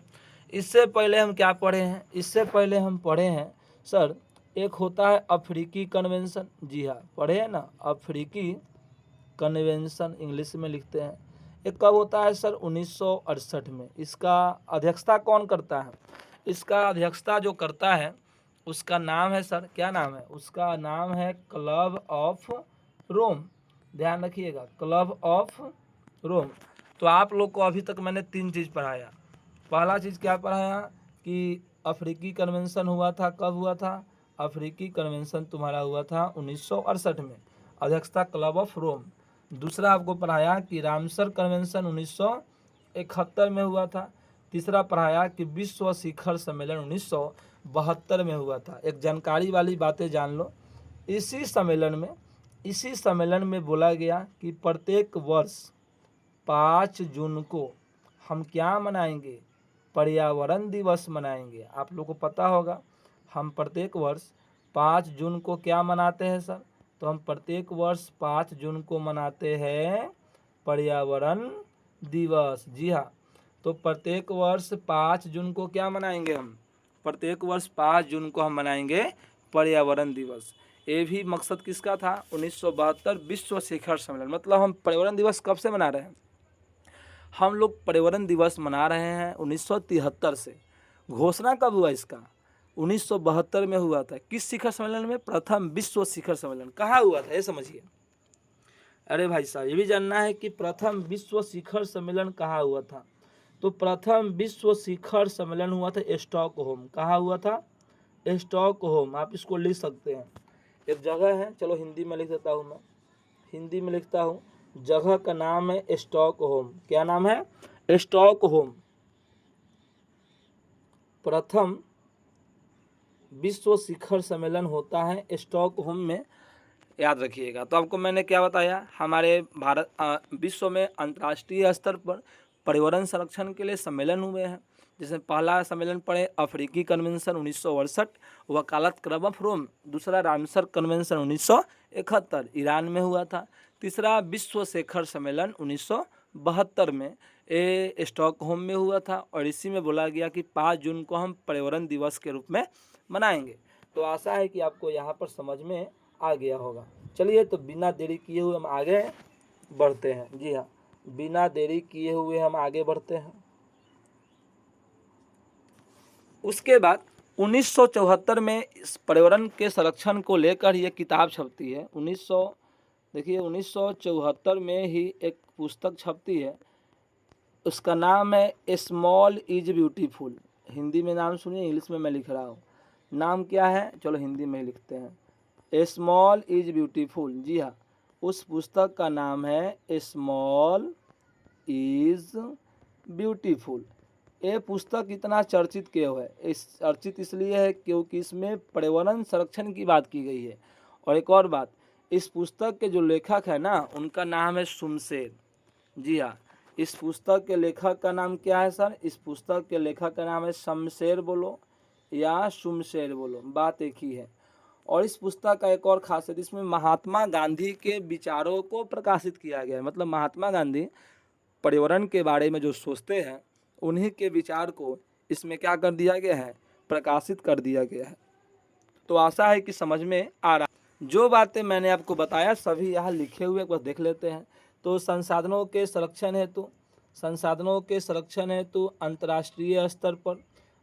इससे पहले हम क्या पढ़े हैं? इससे पहले हम पढ़े हैं सर, एक होता है अफ्रीकी कन्वेंशन। जी हाँ, पढ़े हैं ना, अफ्रीकी कन्वेंशन इंग्लिश में लिखते हैं। ये कब होता है सर? 1968 में। इसका अध्यक्षता कौन करता है? इसका अध्यक्षता जो करता है उसका नाम है सर, क्या नाम है? उसका नाम है क्लब ऑफ रोम। ध्यान रखिएगा, क्लब ऑफ रोम। तो आप लोग को अभी तक मैंने 3 चीज़ पढ़ाया। पहला चीज़ क्या पढ़ाया कि अफ्रीकी कन्वेंशन हुआ था। कब हुआ था? अफ्रीकी कन्वेंशन तुम्हारा हुआ था 1968 में, अध्यक्षता क्लब ऑफ रोम। दूसरा आपको पढ़ाया कि रामसर कन्वेंशन 1971 में हुआ था। तीसरा पढ़ाया कि विश्व शिखर सम्मेलन 1972 में हुआ था। एक जानकारी वाली बातें जान लो, इसी सम्मेलन में बोला गया कि प्रत्येक वर्ष 5 जून को हम क्या मनाएंगे? पर्यावरण दिवस मनाएंगे। आप लोग को पता होगा हम प्रत्येक वर्ष 5 जून को क्या मनाते हैं सर? तो हम प्रत्येक वर्ष 5 जून को मनाते हैं पर्यावरण दिवस। जी हाँ, तो प्रत्येक वर्ष 5 जून को क्या मनाएंगे हम? प्रत्येक वर्ष 5 जून को हम मनाएंगे पर्यावरण दिवस। ये भी मकसद किसका था? 1972 विश्व शिखर सम्मेलन। मतलब हम पर्यावरण दिवस कब से मना रहे हैं? हम लोग पर्यावरण दिवस मना रहे हैं 1973 से। घोषणा कब हुआ इसका? 1972 में हुआ था। किस शिखर सम्मेलन में? प्रथम विश्व शिखर सम्मेलन। कहाँ हुआ था ये समझिए। अरे भाई साहब, ये भी जानना है कि प्रथम विश्व शिखर सम्मेलन कहाँ हुआ था। तो प्रथम विश्व शिखर सम्मेलन हुआ था स्टॉकहोम। कहाँ हुआ था? स्टॉकहोम। आप इसको लिख सकते हैं, एक जगह है। चलो हिंदी में लिख देता हूँ, मैं हिंदी में लिखता हूँ। जगह का नाम है स्टॉकहोम। क्या नाम है? स्टॉकहोम। प्रथम विश्व शिखर सम्मेलन होता है स्टॉकहोम में, याद रखिएगा। तो आपको मैंने क्या बताया, हमारे विश्व में अंतर्राष्ट्रीय स्तर पर पर्यावरण संरक्षण के लिए सम्मेलन हुए हैं। जिसमें पहला सम्मेलन पढ़े अफ्रीकी कन्वेंशन 1968, वकालत क्लब ऑफ रोम। दूसरा रामसर कन्वेंशन 1971 ईरान में हुआ था। तीसरा विश्व शिखर सम्मेलन 1972 में स्टॉकहोम में हुआ था। और इसी में बोला गया कि 5 जून को हम पर्यावरण दिवस के रूप में मनाएंगे। तो आशा है कि आपको यहाँ पर समझ में आ गया होगा। चलिए, तो बिना देरी किए हुए हम आगे बढ़ते हैं। जी हाँ, बिना देरी किए हुए हम आगे बढ़ते हैं। उसके बाद 1974 में इस पर्यावरण के संरक्षण को लेकर ये किताब छपती है। 1974 में ही एक पुस्तक छपती है, उसका नाम है स्मॉल इज ब्यूटीफुल। हिंदी में नाम सुनिए, इंग्लिश में मैं लिख रहा हूँ। नाम क्या है? चलो हिंदी में ही लिखते हैं, स्मॉल इज ब्यूटीफुल। जी हाँ, उस पुस्तक का नाम है स्मॉल इज ब्यूटीफुल। ये पुस्तक इतना चर्चित क्यों है? चर्चित इसलिए है क्योंकि इसमें पर्यावरण संरक्षण की बात की गई है। और एक और बात, इस पुस्तक के जो लेखक है ना, उनका नाम है शुमशेर। जी हाँ, इस पुस्तक के लेखक का नाम क्या है सर? इस पुस्तक के लेखक का नाम है शमशेर बोलो या शुमशेर बोलो, बात एक ही है। और इस पुस्तक का एक और खासियत, इसमें महात्मा गांधी के विचारों को प्रकाशित किया गया है। मतलब महात्मा गांधी पर्यावरण के बारे में जो सोचते हैं, उन्हीं के विचार को इसमें क्या कर दिया गया है? प्रकाशित कर दिया गया है। तो आशा है कि समझ में आ रहा। जो बातें मैंने आपको बताया सभी यहाँ लिखे हुए, एक बार देख लेते हैं। तो संसाधनों के संरक्षण हेतु संसाधनों के संरक्षण हेतु अंतर्राष्ट्रीय स्तर पर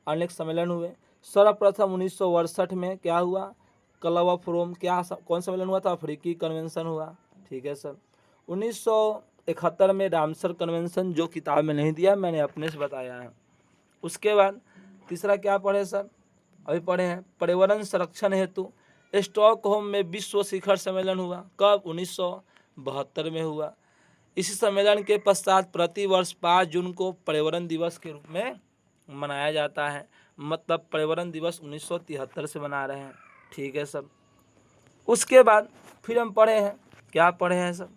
अनेक सम्मेलन हुए। सर्वप्रथम 1968 में क्या हुआ, क्लब ऑफ रोम, क्या कौन सम्मेलन हुआ था, अफ्रीकी कन्वेंशन हुआ। ठीक है सर। 1971 में रामसर कन्वेंशन, जो किताब में नहीं दिया, मैंने अपने से बताया है। उसके बाद तीसरा क्या पढ़े सर, अभी पढ़े हैं, पर्यावरण संरक्षण हेतु स्टॉकहोम में विश्व शिखर सम्मेलन हुआ। कब, 1972 में हुआ। इसी सम्मेलन के पश्चात प्रतिवर्ष 5 जून को पर्यावरण दिवस के रूप में मनाया जाता है। मतलब पर्यावरण दिवस 1973 से मना रहे हैं। ठीक है सर। उसके बाद फिर हम पढ़े हैं, क्या पढ़े हैं सर,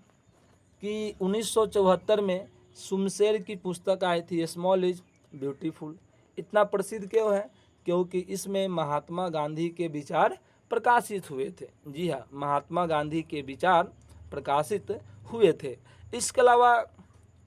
कि 1974 में सुमशेर की पुस्तक आई थी, स्मॉल इज ब्यूटीफुल। इतना प्रसिद्ध क्यों है, क्योंकि इसमें महात्मा गांधी के विचार प्रकाशित हुए थे। जी हाँ, महात्मा गांधी के विचार प्रकाशित हुए थे। इसके अलावा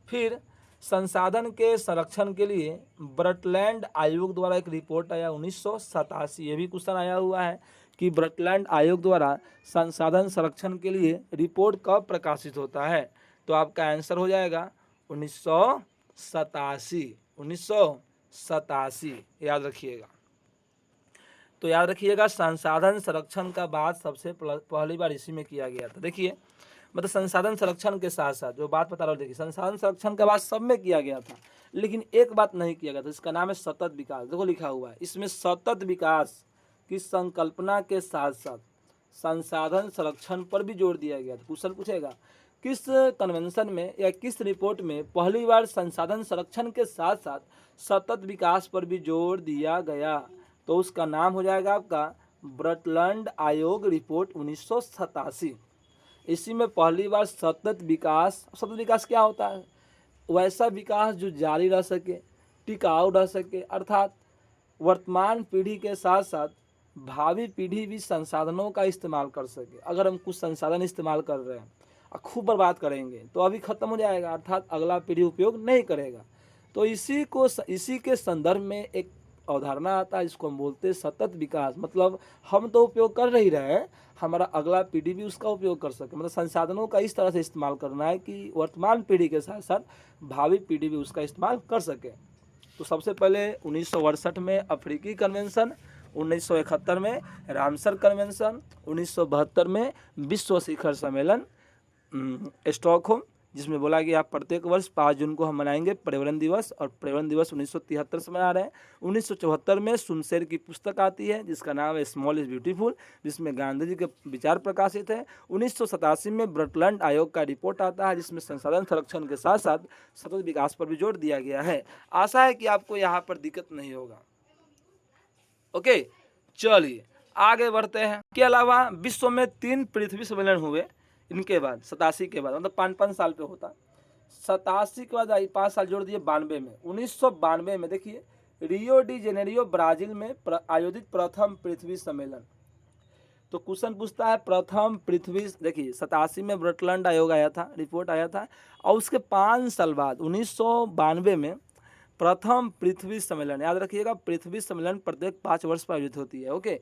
फिर संसाधन के संरक्षण के लिए ब्रटलैंड आयोग द्वारा एक रिपोर्ट आया 1987। ये भी क्वेश्चन आया हुआ है कि ब्रटलैंड आयोग द्वारा संसाधन संरक्षण के लिए रिपोर्ट कब प्रकाशित होता है, तो आपका आंसर हो जाएगा 1987। 1987 याद रखिएगा। तो याद रखिएगा, संसाधन संरक्षण का बात सबसे पहली बार इसी में किया गया था। देखिए, मतलब संसाधन संरक्षण के साथ साथ जो बात बता रहा हूँ, देखिए संसाधन संरक्षण का बात सब में किया गया था, लेकिन एक बात नहीं किया गया था, इसका नाम है सतत विकास। देखो लिखा हुआ है इसमें, सतत विकास की संकल्पना के साथ साथ संसाधन संरक्षण पर भी जोर दिया गया था। क्वेश्चन पूछेगा, किस कन्वेंशन में या किस रिपोर्ट में पहली बार संसाधन संरक्षण के साथ साथ सतत विकास पर भी जोर दिया गया, तो उसका नाम हो जाएगा आपका ब्रटलैंड आयोग रिपोर्ट 1987। इसी में पहली बार सतत विकास क्या होता है, वैसा विकास जो जारी रह सके, टिकाऊ रह सके, अर्थात वर्तमान पीढ़ी के साथ साथ भावी पीढ़ी भी संसाधनों का इस्तेमाल कर सके। अगर हम कुछ संसाधन इस्तेमाल कर रहे हैं और खूब बर्बाद करेंगे तो अभी ख़त्म हो जाएगा, अर्थात अगला पीढ़ी उपयोग नहीं करेगा। तो इसी के संदर्भ में एक अवधारणा आता है, जिसको हम बोलते हैं सतत विकास। मतलब हम तो उपयोग कर ही रहे हैं, हमारा अगला पीढ़ी भी उसका उपयोग कर सके। मतलब संसाधनों का इस तरह से इस्तेमाल करना है कि वर्तमान पीढ़ी के साथ साथ भावी पीढ़ी भी उसका इस्तेमाल कर सके। तो सबसे पहले 1968 में अफ्रीकी कन्वेंशन, 1971 में रामसर कन्वेंशन, 1972 में विश्व शिखर सम्मेलन स्टॉकहोम, जिसमें बोला गया प्रत्येक वर्ष 5 जून को हम मनाएंगे पर्यावरण दिवस, और पर्यावरण दिवस 1973 से मना रहे हैं। 1974 में सुमशेर की पुस्तक आती है जिसका नाम है स्मॉल इज ब्यूटीफुल, जिसमें गांधी जी के विचार प्रकाशित है। 1987 में ब्रटलैंड आयोग का रिपोर्ट आता है जिसमें संसाधन संरक्षण के साथ साथ सतत विकास पर भी जोर दिया गया है। आशा है कि आपको यहाँ पर दिक्कत नहीं होगा। ओके, चलिए आगे बढ़ते हैं। के अलावा विश्व में 3 पृथ्वी सम्मेलन हुए इनके बाद, 87 के बाद, मतलब 5-5 साल पे होता। 87 के बाद 5 साल जोड़ दिए 92 में। 1992 में देखिए रियो डी जेनेरियो ब्राजील में आयोजित प्रथम पृथ्वी सम्मेलन। तो क्वेश्चन पूछता है प्रथम पृथ्वी, देखिए 87 में ब्रटलैंड आयोग आया था, रिपोर्ट आया था, और उसके 5 साल बाद 1992 में प्रथम पृथ्वी सम्मेलन। याद रखिएगा, पृथ्वी सम्मेलन प्रत्येक 5 वर्ष पर आयोजित होती है। ओके,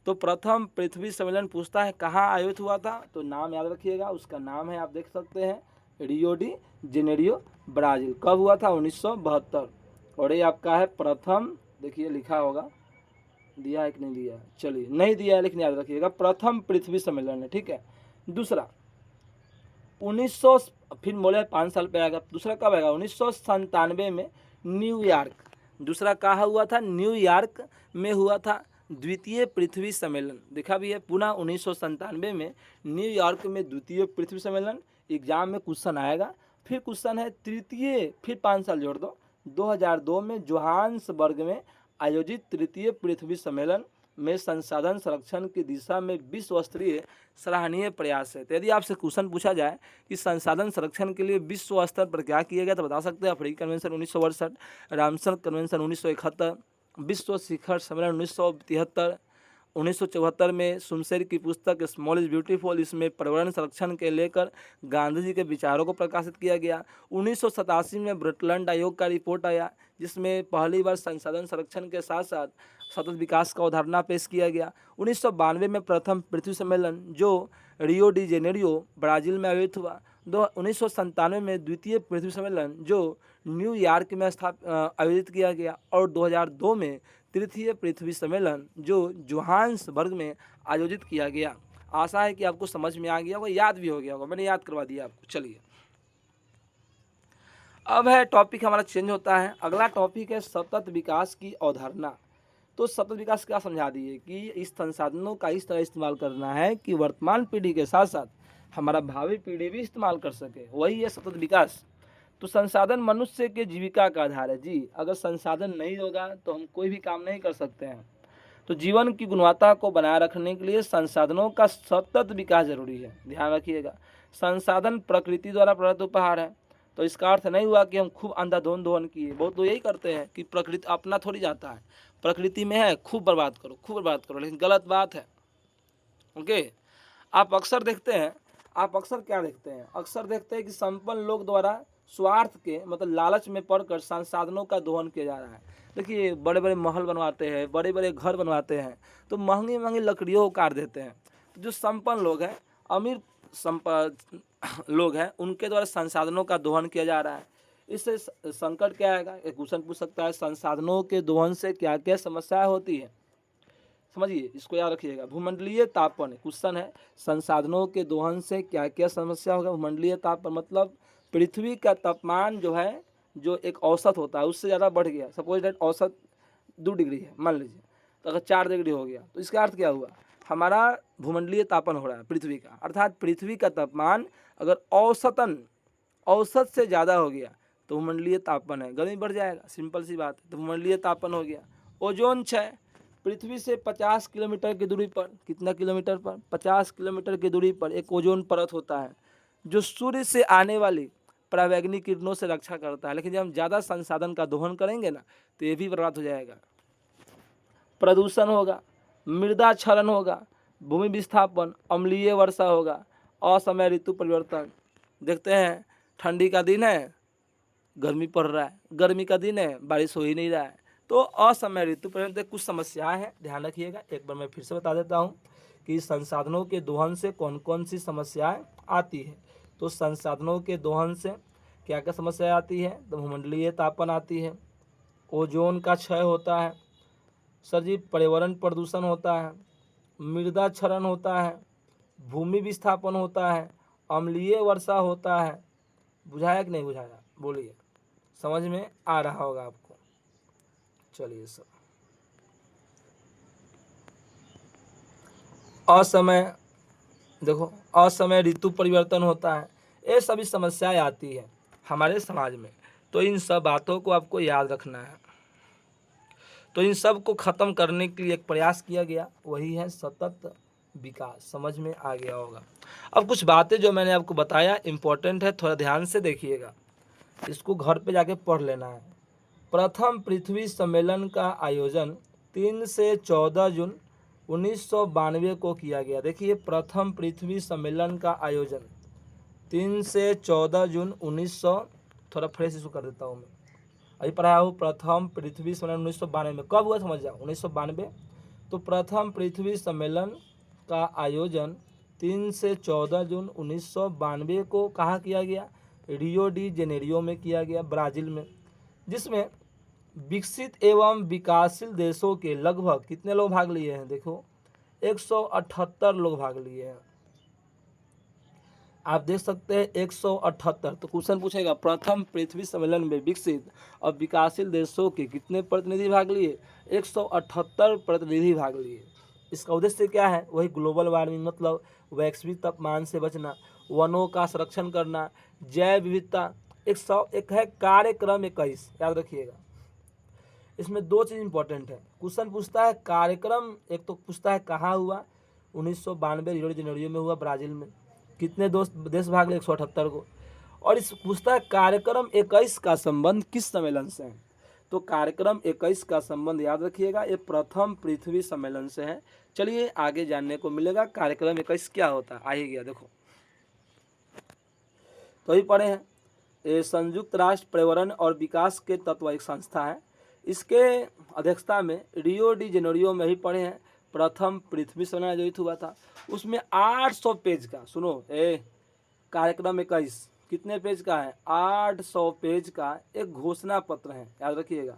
तो प्रथम पृथ्वी सम्मेलन पूछता है कहाँ आयोजित हुआ था, तो नाम याद रखिएगा, उसका नाम है, आप देख सकते हैं, रियो डी जेनेरियो ब्राजील। कब हुआ था, 1972। और ये आपका है प्रथम, देखिए लिखा होगा, दिया है कि नहीं दिया है, चलिए नहीं दिया है लेकिन याद रखिएगा प्रथम पृथ्वी सम्मेलन है। ठीक है। दूसरा 1900, फिर बोले 5 साल पे आएगा। दूसरा कब आएगा, 1997 में न्यूयॉर्क। दूसरा कहाँ हुआ था, न्यूयॉर्क में हुआ था द्वितीय पृथ्वी सम्मेलन। देखा भी है, पुनः 1997 में न्यूयॉर्क में द्वितीय पृथ्वी सम्मेलन। एग्जाम में क्वेश्चन आएगा। फिर क्वेश्चन है तृतीय, फिर 5 साल जोड़ दो, 2002 में जोहान्सबर्ग में आयोजित तृतीय पृथ्वी सम्मेलन में संसाधन संरक्षण की दिशा में विश्व स्तरीय सराहनीय प्रयास है। तो यदि आपसे क्वेश्चन पूछा जाए कि संसाधन संरक्षण के लिए विश्व स्तर पर क्या किया गया, तो बता सकते हैं अफ्रीकी कन्वेंशन 1968, रामसर कन्वेंशन 1971, विश्व शिखर सम्मेलन 1973, 1974 में सुमशेर की पुस्तक स्मॉल इज ब्यूटीफुल, इसमें पर्यावरण संरक्षण के लेकर गांधी जी के विचारों को प्रकाशित किया गया। 1987 में ब्रटलैंड आयोग का रिपोर्ट आया जिसमें पहली बार संसाधन संरक्षण के साथ साथ सतत विकास का अवधारणा पेश किया गया। 1992 में प्रथम पृथ्वी सम्मेलन जो रियो डी जेनेरियो ब्राजील में आयोजित हुआ। 1997 में द्वितीय पृथ्वी सम्मेलन जो न्यूयॉर्क में आयोजित किया गया, और 2002 में तृतीय पृथ्वी सम्मेलन जो जोहान्सबर्ग में आयोजित किया गया। आशा है कि आपको समझ में आ गया होगा, याद भी हो गया होगा, मैंने याद करवा दिया आपको। चलिए अब है टॉपिक हमारा चेंज होता है। अगला टॉपिक है सतत विकास की अवधारणा। तो सतत विकास क्या समझा दिए कि इस संसाधनों का इस तरह इस्तेमाल करना है कि वर्तमान पीढ़ी के साथ साथ हमारा भावी पीढ़ी भी इस्तेमाल कर सके, वही है सतत विकास। तो संसाधन मनुष्य के जीविका का आधार है जी। अगर संसाधन नहीं होगा तो हम कोई भी काम नहीं कर सकते हैं। तो जीवन की गुणवत्ता को बनाए रखने के लिए संसाधनों का सतत विकास जरूरी है। ध्यान रखिएगा, संसाधन प्रकृति द्वारा प्रदत्त उपहार है। तो इसका अर्थ नहीं हुआ कि हम खूब अंधाधुंध दोहन किए। बहुत लोग यही करते हैं कि प्रकृति अपना थोड़ी जाता है, प्रकृति में है खूब बर्बाद करो, खूब बर्बाद करो, लेकिन गलत बात है। ओके, आप अक्सर देखते हैं, आप अक्सर क्या देखते हैं, अक्सर देखते हैं कि संपन्न लोग द्वारा स्वार्थ के मतलब लालच में पड़कर संसाधनों का दोहन किया जा रहा है। देखिए बड़े बड़े महल बनवाते हैं, बड़े बड़े घर बनवाते हैं, तो महंगी महंगी लकड़ियों को काट देते हैं। तो जो संपन्न लोग हैं, अमीर लोग हैं, उनके द्वारा संसाधनों का दोहन किया जा रहा है। इससे संकट क्या आएगा? एक क्वेश्चन पूछ सकता है, संसाधनों के दोहन से क्या क्या समस्याएं होती है? समझिए, इसको याद रखिएगा। भूमंडलीय तापन क्वेश्चन है, संसाधनों के दोहन से क्या क्या समस्या होगा? भूमंडलीय तापन मतलब पृथ्वी का तापमान जो है, जो एक औसत होता है उससे ज़्यादा बढ़ गया। सपोज दैट औसत 2 डिग्री है मान लीजिए, तो अगर 4 डिग्री हो गया तो इसका अर्थ क्या हुआ? हमारा भूमंडलीय तापन हो रहा है पृथ्वी का, अर्थात पृथ्वी का तापमान अगर औसत से ज़्यादा हो गया तो भूमंडलीय तापन है, गर्मी बढ़ जाएगा, सिंपल सी बात है। तो भूमंडलीय तापन हो गया। ओजोन क्षय, पृथ्वी से 50 किलोमीटर की दूरी पर, कितना किलोमीटर पर? 50 किलोमीटर की दूरी पर एक ओजोन परत होता है जो सूर्य से आने वाली परावैंगनिक किरणों से रक्षा करता है। लेकिन जब हम ज़्यादा संसाधन का दोहन करेंगे ना तो ये भी बर्बाद हो जाएगा। प्रदूषण होगा, मृदा क्षरण होगा, भूमि विस्थापन, अम्लीय वर्षा होगा, असमय ऋतु परिवर्तन। देखते हैं ठंडी का दिन है गर्मी पड़ रहा है, गर्मी का दिन है बारिश हो ही नहीं रहा है। तो असमय ऋतु परिवर्तन कुछ समस्याएं हैं, ध्यान रखिएगा। एक बार मैं फिर से बता देता हूँ कि संसाधनों के दोहन से कौन कौन सी समस्याएं आती है। तो संसाधनों के दोहन से क्या क्या समस्याएं आती है? तो भूमंडलीय तापन आती है, ओजोन का क्षय होता है, सर जी पर्यावरण प्रदूषण होता है, मृदा क्षरण होता है, भूमि विस्थापन होता है, अम्लीय वर्षा होता है। बुझाया कि नहीं बुझाया? बोलिए, समझ में आ रहा होगा आपको। चलिए सर, असमय, देखो असमय ऋतु परिवर्तन होता है, ये सभी समस्याएं आती है हमारे समाज में। तो इन सब बातों को आपको याद रखना है। तो इन सब को ख़त्म करने के लिए एक प्रयास किया गया, वही है सतत विकास। समझ में आ गया होगा। अब कुछ बातें जो मैंने आपको बताया इम्पोर्टेंट है, थोड़ा ध्यान से देखिएगा, इसको घर पे जाके पढ़ लेना है। प्रथम पृथ्वी सम्मेलन का आयोजन 3 से 14 जून 1992 को किया गया। देखिए प्रथम पृथ्वी सम्मेलन का आयोजन 3 से 14 जून 1900, थोड़ा फ्रेश इसको कर देता हूँ मैं, अभी पढ़ाया हूँ। प्रथम पृथ्वी सम्मेलन 1992 में कब हुआ समझ जाओ, 1992। तो प्रथम पृथ्वी सम्मेलन का आयोजन 3 से 14 जून 1992 को कहाँ किया गया? रियो डी जेनेरियो में किया गया, ब्राज़ील में, जिसमें विकसित एवं विकासशील देशों के लगभग कितने लोग भाग लिए हैं? देखो 178 लोग भाग लिए हैं। आप देख सकते हैं 178। तो क्वेश्चन पूछेगा प्रथम पृथ्वी सम्मेलन में विकसित और विकासशील देशों के कितने प्रतिनिधि भाग लिए? 178 प्रतिनिधि भाग लिए। इसका उद्देश्य क्या है? वही ग्लोबल वार्मिंग मतलब वैश्विक तापमान से बचना, वनों का संरक्षण करना, जैव विविधता। 101 है कार्यक्रम 21, याद रखिएगा। इसमें 2 चीज़ इंपॉर्टेंट है। क्वेश्चन पूछता है कार्यक्रम, एक तो पूछता है कहाँ हुआ, 1992 रियो डी जेनेरियो में हुआ, ब्राज़ील में। कितने देश भाग लिए? 178 को। और इस पूछता है कार्यक्रम 21 का संबंध किस सम्मेलन से है? तो कार्यक्रम 21 का संबंध याद रखिएगा, ये प्रथम पृथ्वी सम्मेलन से है। चलिए आगे जानने को मिलेगा कार्यक्रम 21 क्या होता है। आ ही गया, देखो तो ही पढ़े हैं। ये संयुक्त राष्ट्र पर्यावरण और विकास के तत्व एक संस्था है, इसके अध्यक्षता में रियो डी जेनेरियो में ही पढ़े हैं प्रथम पृथ्वी सम्मेलन आयोजित हुआ था। उसमें 800 पेज का, सुनो कार्यक्रम 21 कितने पेज का है? 800 पेज का एक घोषणा पत्र है, याद रखिएगा।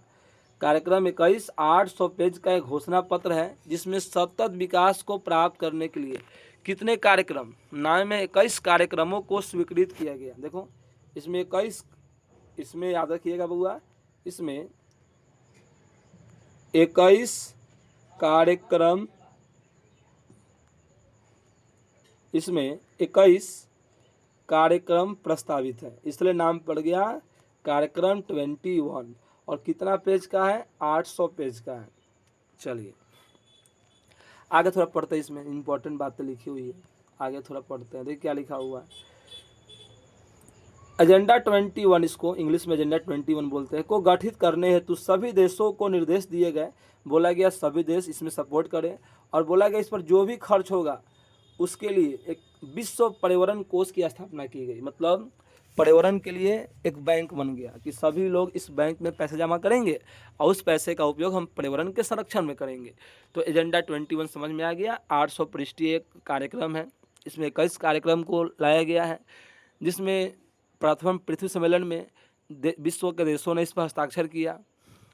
कार्यक्रम 21 800 पेज का एक घोषणा पत्र है, जिसमें सतत विकास को प्राप्त करने के लिए कितने कार्यक्रम, नाम में 21 कार्यक्रमों को स्वीकृत किया गया। देखो इसमें 21, इसमें याद रखिएगा बउआ, इसमें 21 कार्यक्रम, इसमें 21 कार्यक्रम प्रस्तावित है, इसलिए नाम पड़ गया कार्यक्रम 21। और कितना पेज का है? 800 पेज का है। चलिए आगे थोड़ा पढ़ते हैं, इसमें इंपॉर्टेंट बातें लिखी हुई है, आगे थोड़ा पढ़ते हैं। देखिए क्या लिखा हुआ है। एजेंडा 21, इसको इंग्लिश में एजेंडा 21 बोलते हैं, को गठित करने हेतु सभी देशों को निर्देश दिए गए। बोला गया सभी देश इसमें सपोर्ट करें, और बोला गया इस पर जो भी खर्च होगा उसके लिए एक विश्व पर्यावरण कोष की स्थापना की गई। मतलब पर्यावरण के लिए एक बैंक बन गया कि सभी लोग इस बैंक में पैसे जमा करेंगे और उस पैसे का उपयोग हम पर्यावरण के संरक्षण में करेंगे। तो एजेंडा 21 समझ में आ गया। 800 पृष्ठीय एक कार्यक्रम है, इसमें 21 कार्यक्रम को लाया गया है, जिसमें प्रथम पृथ्वी सम्मेलन में विश्व के देशों ने इस पर हस्ताक्षर किया।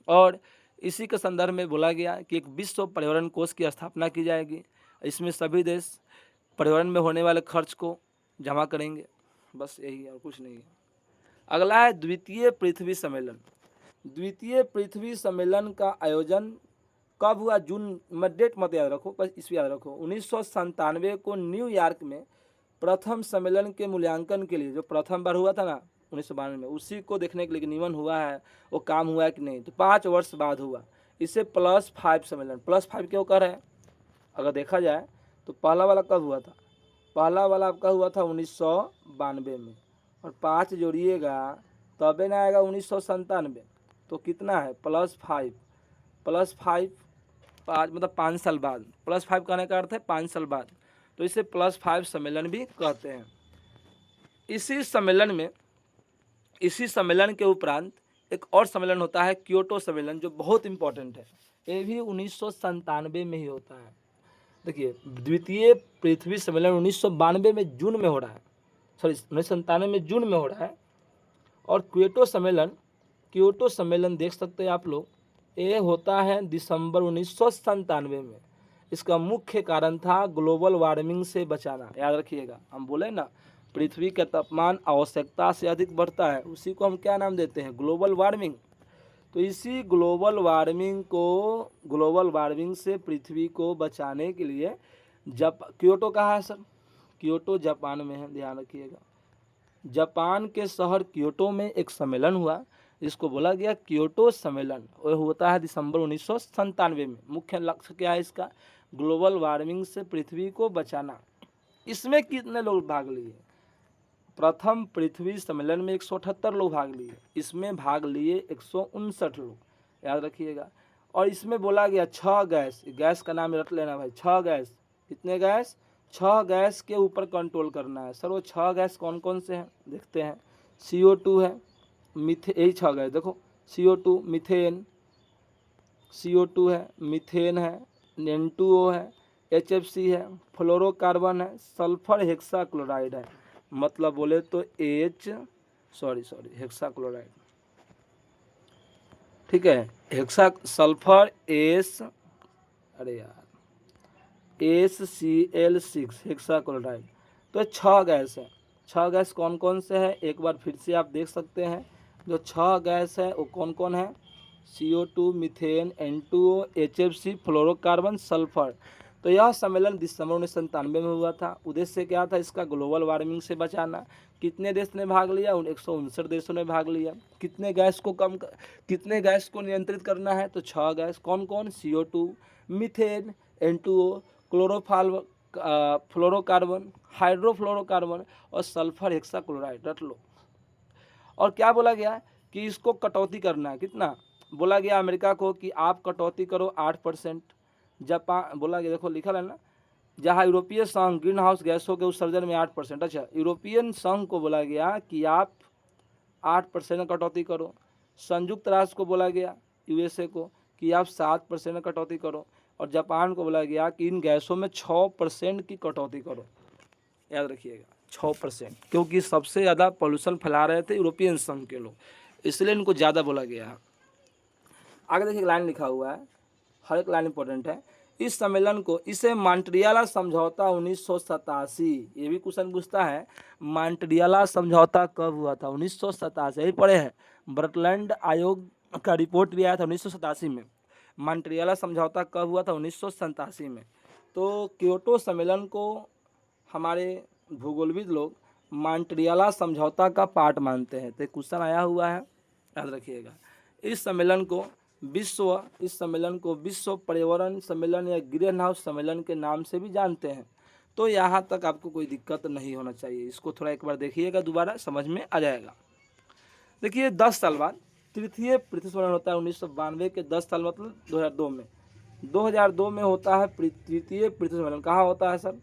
और इसी के संदर्भ में बोला गया कि एक विश्व पर्यावरण कोष की स्थापना की जाएगी, इसमें सभी देश पर्यावरण में होने वाले खर्च को जमा करेंगे। बस यही है और कुछ नहीं है। अगला है द्वितीय पृथ्वी सम्मेलन। द्वितीय पृथ्वी सम्मेलन का आयोजन कब हुआ? जून में, डेट मत याद रखो, बस इसको याद रखो। 1997 को न्यूयॉर्क में प्रथम सम्मेलन के मूल्यांकन के लिए, जो प्रथम बार हुआ था ना 1992 में, उसी को देखने के लिए नियमन हुआ है, वो काम हुआ है कि नहीं। तो 5 वर्ष बाद हुआ। इसे +5 सम्मेलन, +5 क्यों कर रहे हैं? अगर देखा जाए तो पहला वाला कब हुआ था? पहला वाला आपका हुआ था 1992 में, और 5 जोड़िएगा तबे ना आएगा 1997। तो कितना है? +5, +5, 5 मतलब 5 साल बाद। +5 कहने का अर्थ है 5 साल बाद, तो इसे +5 सम्मेलन भी कहते हैं। इसी सम्मेलन के उपरांत एक और सम्मेलन होता है, क्योटो सम्मेलन, जो बहुत इंपॉर्टेंट है। ये भी 1997 में ही होता है। देखिए द्वितीय पृथ्वी सम्मेलन 1992 में जून में हो रहा है, सॉरी 1997 में जून में हो रहा है। और क्योटो सम्मेलन देख सकते हैं आप लोग, ये होता है दिसंबर 1997 में। इसका मुख्य कारण था ग्लोबल वार्मिंग से बचाना। याद रखिएगा, हम बोले ना पृथ्वी का तापमान आवश्यकता से अधिक बढ़ता है, उसी को हम क्या नाम देते हैं? Global warming. तो इसी ग्लोबल वार्मिंग से पृथ्वी को बचाने के लिए क्योटो कहाँ है सर? क्योटो जापान में है, ध्यान रखिएगा। जापान के शहर क्योटो में एक सम्मेलन हुआ, जिसको बोला गया क्योटो सम्मेलन। वह होता है दिसंबर 1997 में। मुख्य लक्ष्य क्या है इसका? ग्लोबल वार्मिंग से पृथ्वी को बचाना। इसमें कितने लोग भाग लिए? प्रथम पृथ्वी सम्मेलन में 178 लोग भाग लिए, इसमें भाग लिए 159 लोग, याद रखिएगा। और इसमें बोला गया 6 गैस का नाम रट लेना भाई, 6 गैस। कितने गैस? 6 गैस के ऊपर कंट्रोल करना है। सर वो 6 गैस कौन कौन से हैं? देखते हैं। CO2 है, यही 6 गैस देखो, CO2, मीथेन, CO2 है, मीथेन है, N2O है, HFC है, फ्लोरोकार्बन है, सल्फर हेक्साक्लोराइड है। मतलब बोले तो हेक्साक्लोराइड, ठीक है, सल्फर HCl6 हेक्साक्लोराइड। तो 6 गैस है। 6 गैस कौन कौन से है? एक बार फिर से आप देख सकते हैं, जो 6 गैस है वो कौन कौन है? CO2, methane, N2O, HFC, fluorocarbon, sulphur. तो यह सम्मेलन दिसंबर 1997 में हुआ था। उद्देश्य क्या था इसका? ग्लोबल वार्मिंग से बचाना। कितने देश ने भाग लिया? 159 देशों ने भाग लिया। कितने गैस को नियंत्रित करना है? तो 6 गैस। कौन कौन? CO2, methane, N2O, fluorocarbon, hydrofluorocarbon और सल्फर हेक्साक्लोराइड। रट लो। और क्या बोला गया कि इसको कटौती करना है। कितना बोला गया? अमेरिका को कि आप कटौती करो 8%। जापान बोला गया, देखो लिखा है ना, जहाँ यूरोपीय संघ ग्रीन हाउस गैसों के उत्सर्जन में 8%। अच्छा, यूरोपियन संघ को बोला गया कि आप 8% कटौती करो। संयुक्त राष्ट्र को बोला गया, USA को, कि आप 7% कटौती करो। और जापान को बोला गया कि इन गैसों में 6% की कटौती करो। याद रखिएगा। 6%, क्योंकि सबसे ज़्यादा पॉल्यूशन फैला रहे थे यूरोपियन संघ के लोग, इसलिए इनको ज़्यादा बोला गया है। आगे देखिए लाइन लिखा हुआ है, हर एक लाइन इंपॉर्टेंट है। इस सम्मेलन को, इसे मॉन्ट्रियल समझौता 1987, ये भी क्वेश्चन पूछता है, मॉन्ट्रियल समझौता कब हुआ था? 1987, यही पढ़े हैं। बर्टलैंड आयोग का रिपोर्ट भी आया था 1987 में। मॉन्ट्रियल समझौता कब हुआ था? 1987 में। तो क्योटो सम्मेलन को हमारे भूगोलविद लोग मॉन्ट्रियल समझौता का पार्ट मानते हैं। तो क्वेश्चन आया हुआ है, याद रखिएगा। इस सम्मेलन को विश्व पर्यावरण सम्मेलन या ग्रीन हाउस सम्मेलन के नाम से भी जानते हैं। तो यहाँ तक आपको कोई दिक्कत नहीं होना चाहिए। इसको थोड़ा एक बार देखिएगा, दोबारा समझ में आ जाएगा। देखिए 10 साल बाद तृतीय पृथ्वी सम्मेलन होता है 1992 के 10 साल मतलब 2002 में। 2002 में होता है तृतीय पृथ्वी सम्मेलन। कहाँ होता है सर?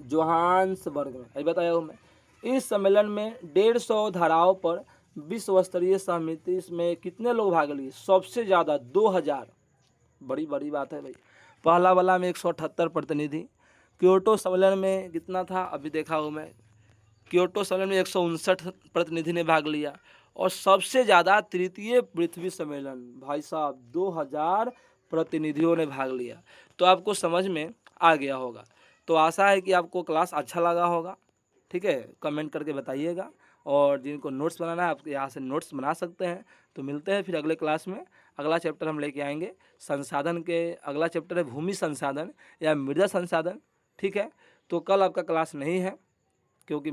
जोहान्सबर्ग में, अभी बताया हूँ मैं। इस सम्मेलन में 150 धाराओं पर विश्व स्तरीय सहमति, इसमें कितने लोग भाग लिए? सबसे ज़्यादा 2000, बड़ी बड़ी बात है भाई। पहला वाला में 178 प्रतिनिधि। क्योटो सम्मेलन में कितना था? अभी देखा हूँ मैं, क्योटो सम्मेलन में 159 प्रतिनिधि ने भाग लिया। और सबसे ज़्यादा तृतीय पृथ्वी सम्मेलन, भाई साहब 2000 प्रतिनिधियों ने भाग लिया। तो आपको समझ में आ गया होगा। तो आशा है कि आपको क्लास अच्छा लगा होगा। ठीक है, कमेंट करके बताइएगा। और जिनको नोट्स बनाना है आप यहाँ से नोट्स बना सकते हैं। तो मिलते हैं फिर अगले क्लास में। अगला चैप्टर हम लेके आएंगे संसाधन के, अगला चैप्टर है भूमि संसाधन या मृदा संसाधन। ठीक है, तो कल आपका क्लास नहीं है क्योंकि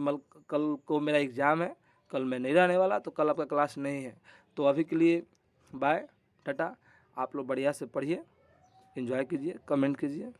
कल को मेरा एग्ज़ाम है, कल मैं नहीं रहने वाला, तो कल आपका क्लास नहीं है। तो अभी के लिए बाय, टाटा। आप लोग बढ़िया से पढ़िए, एंजॉय कीजिए, कमेंट कीजिए।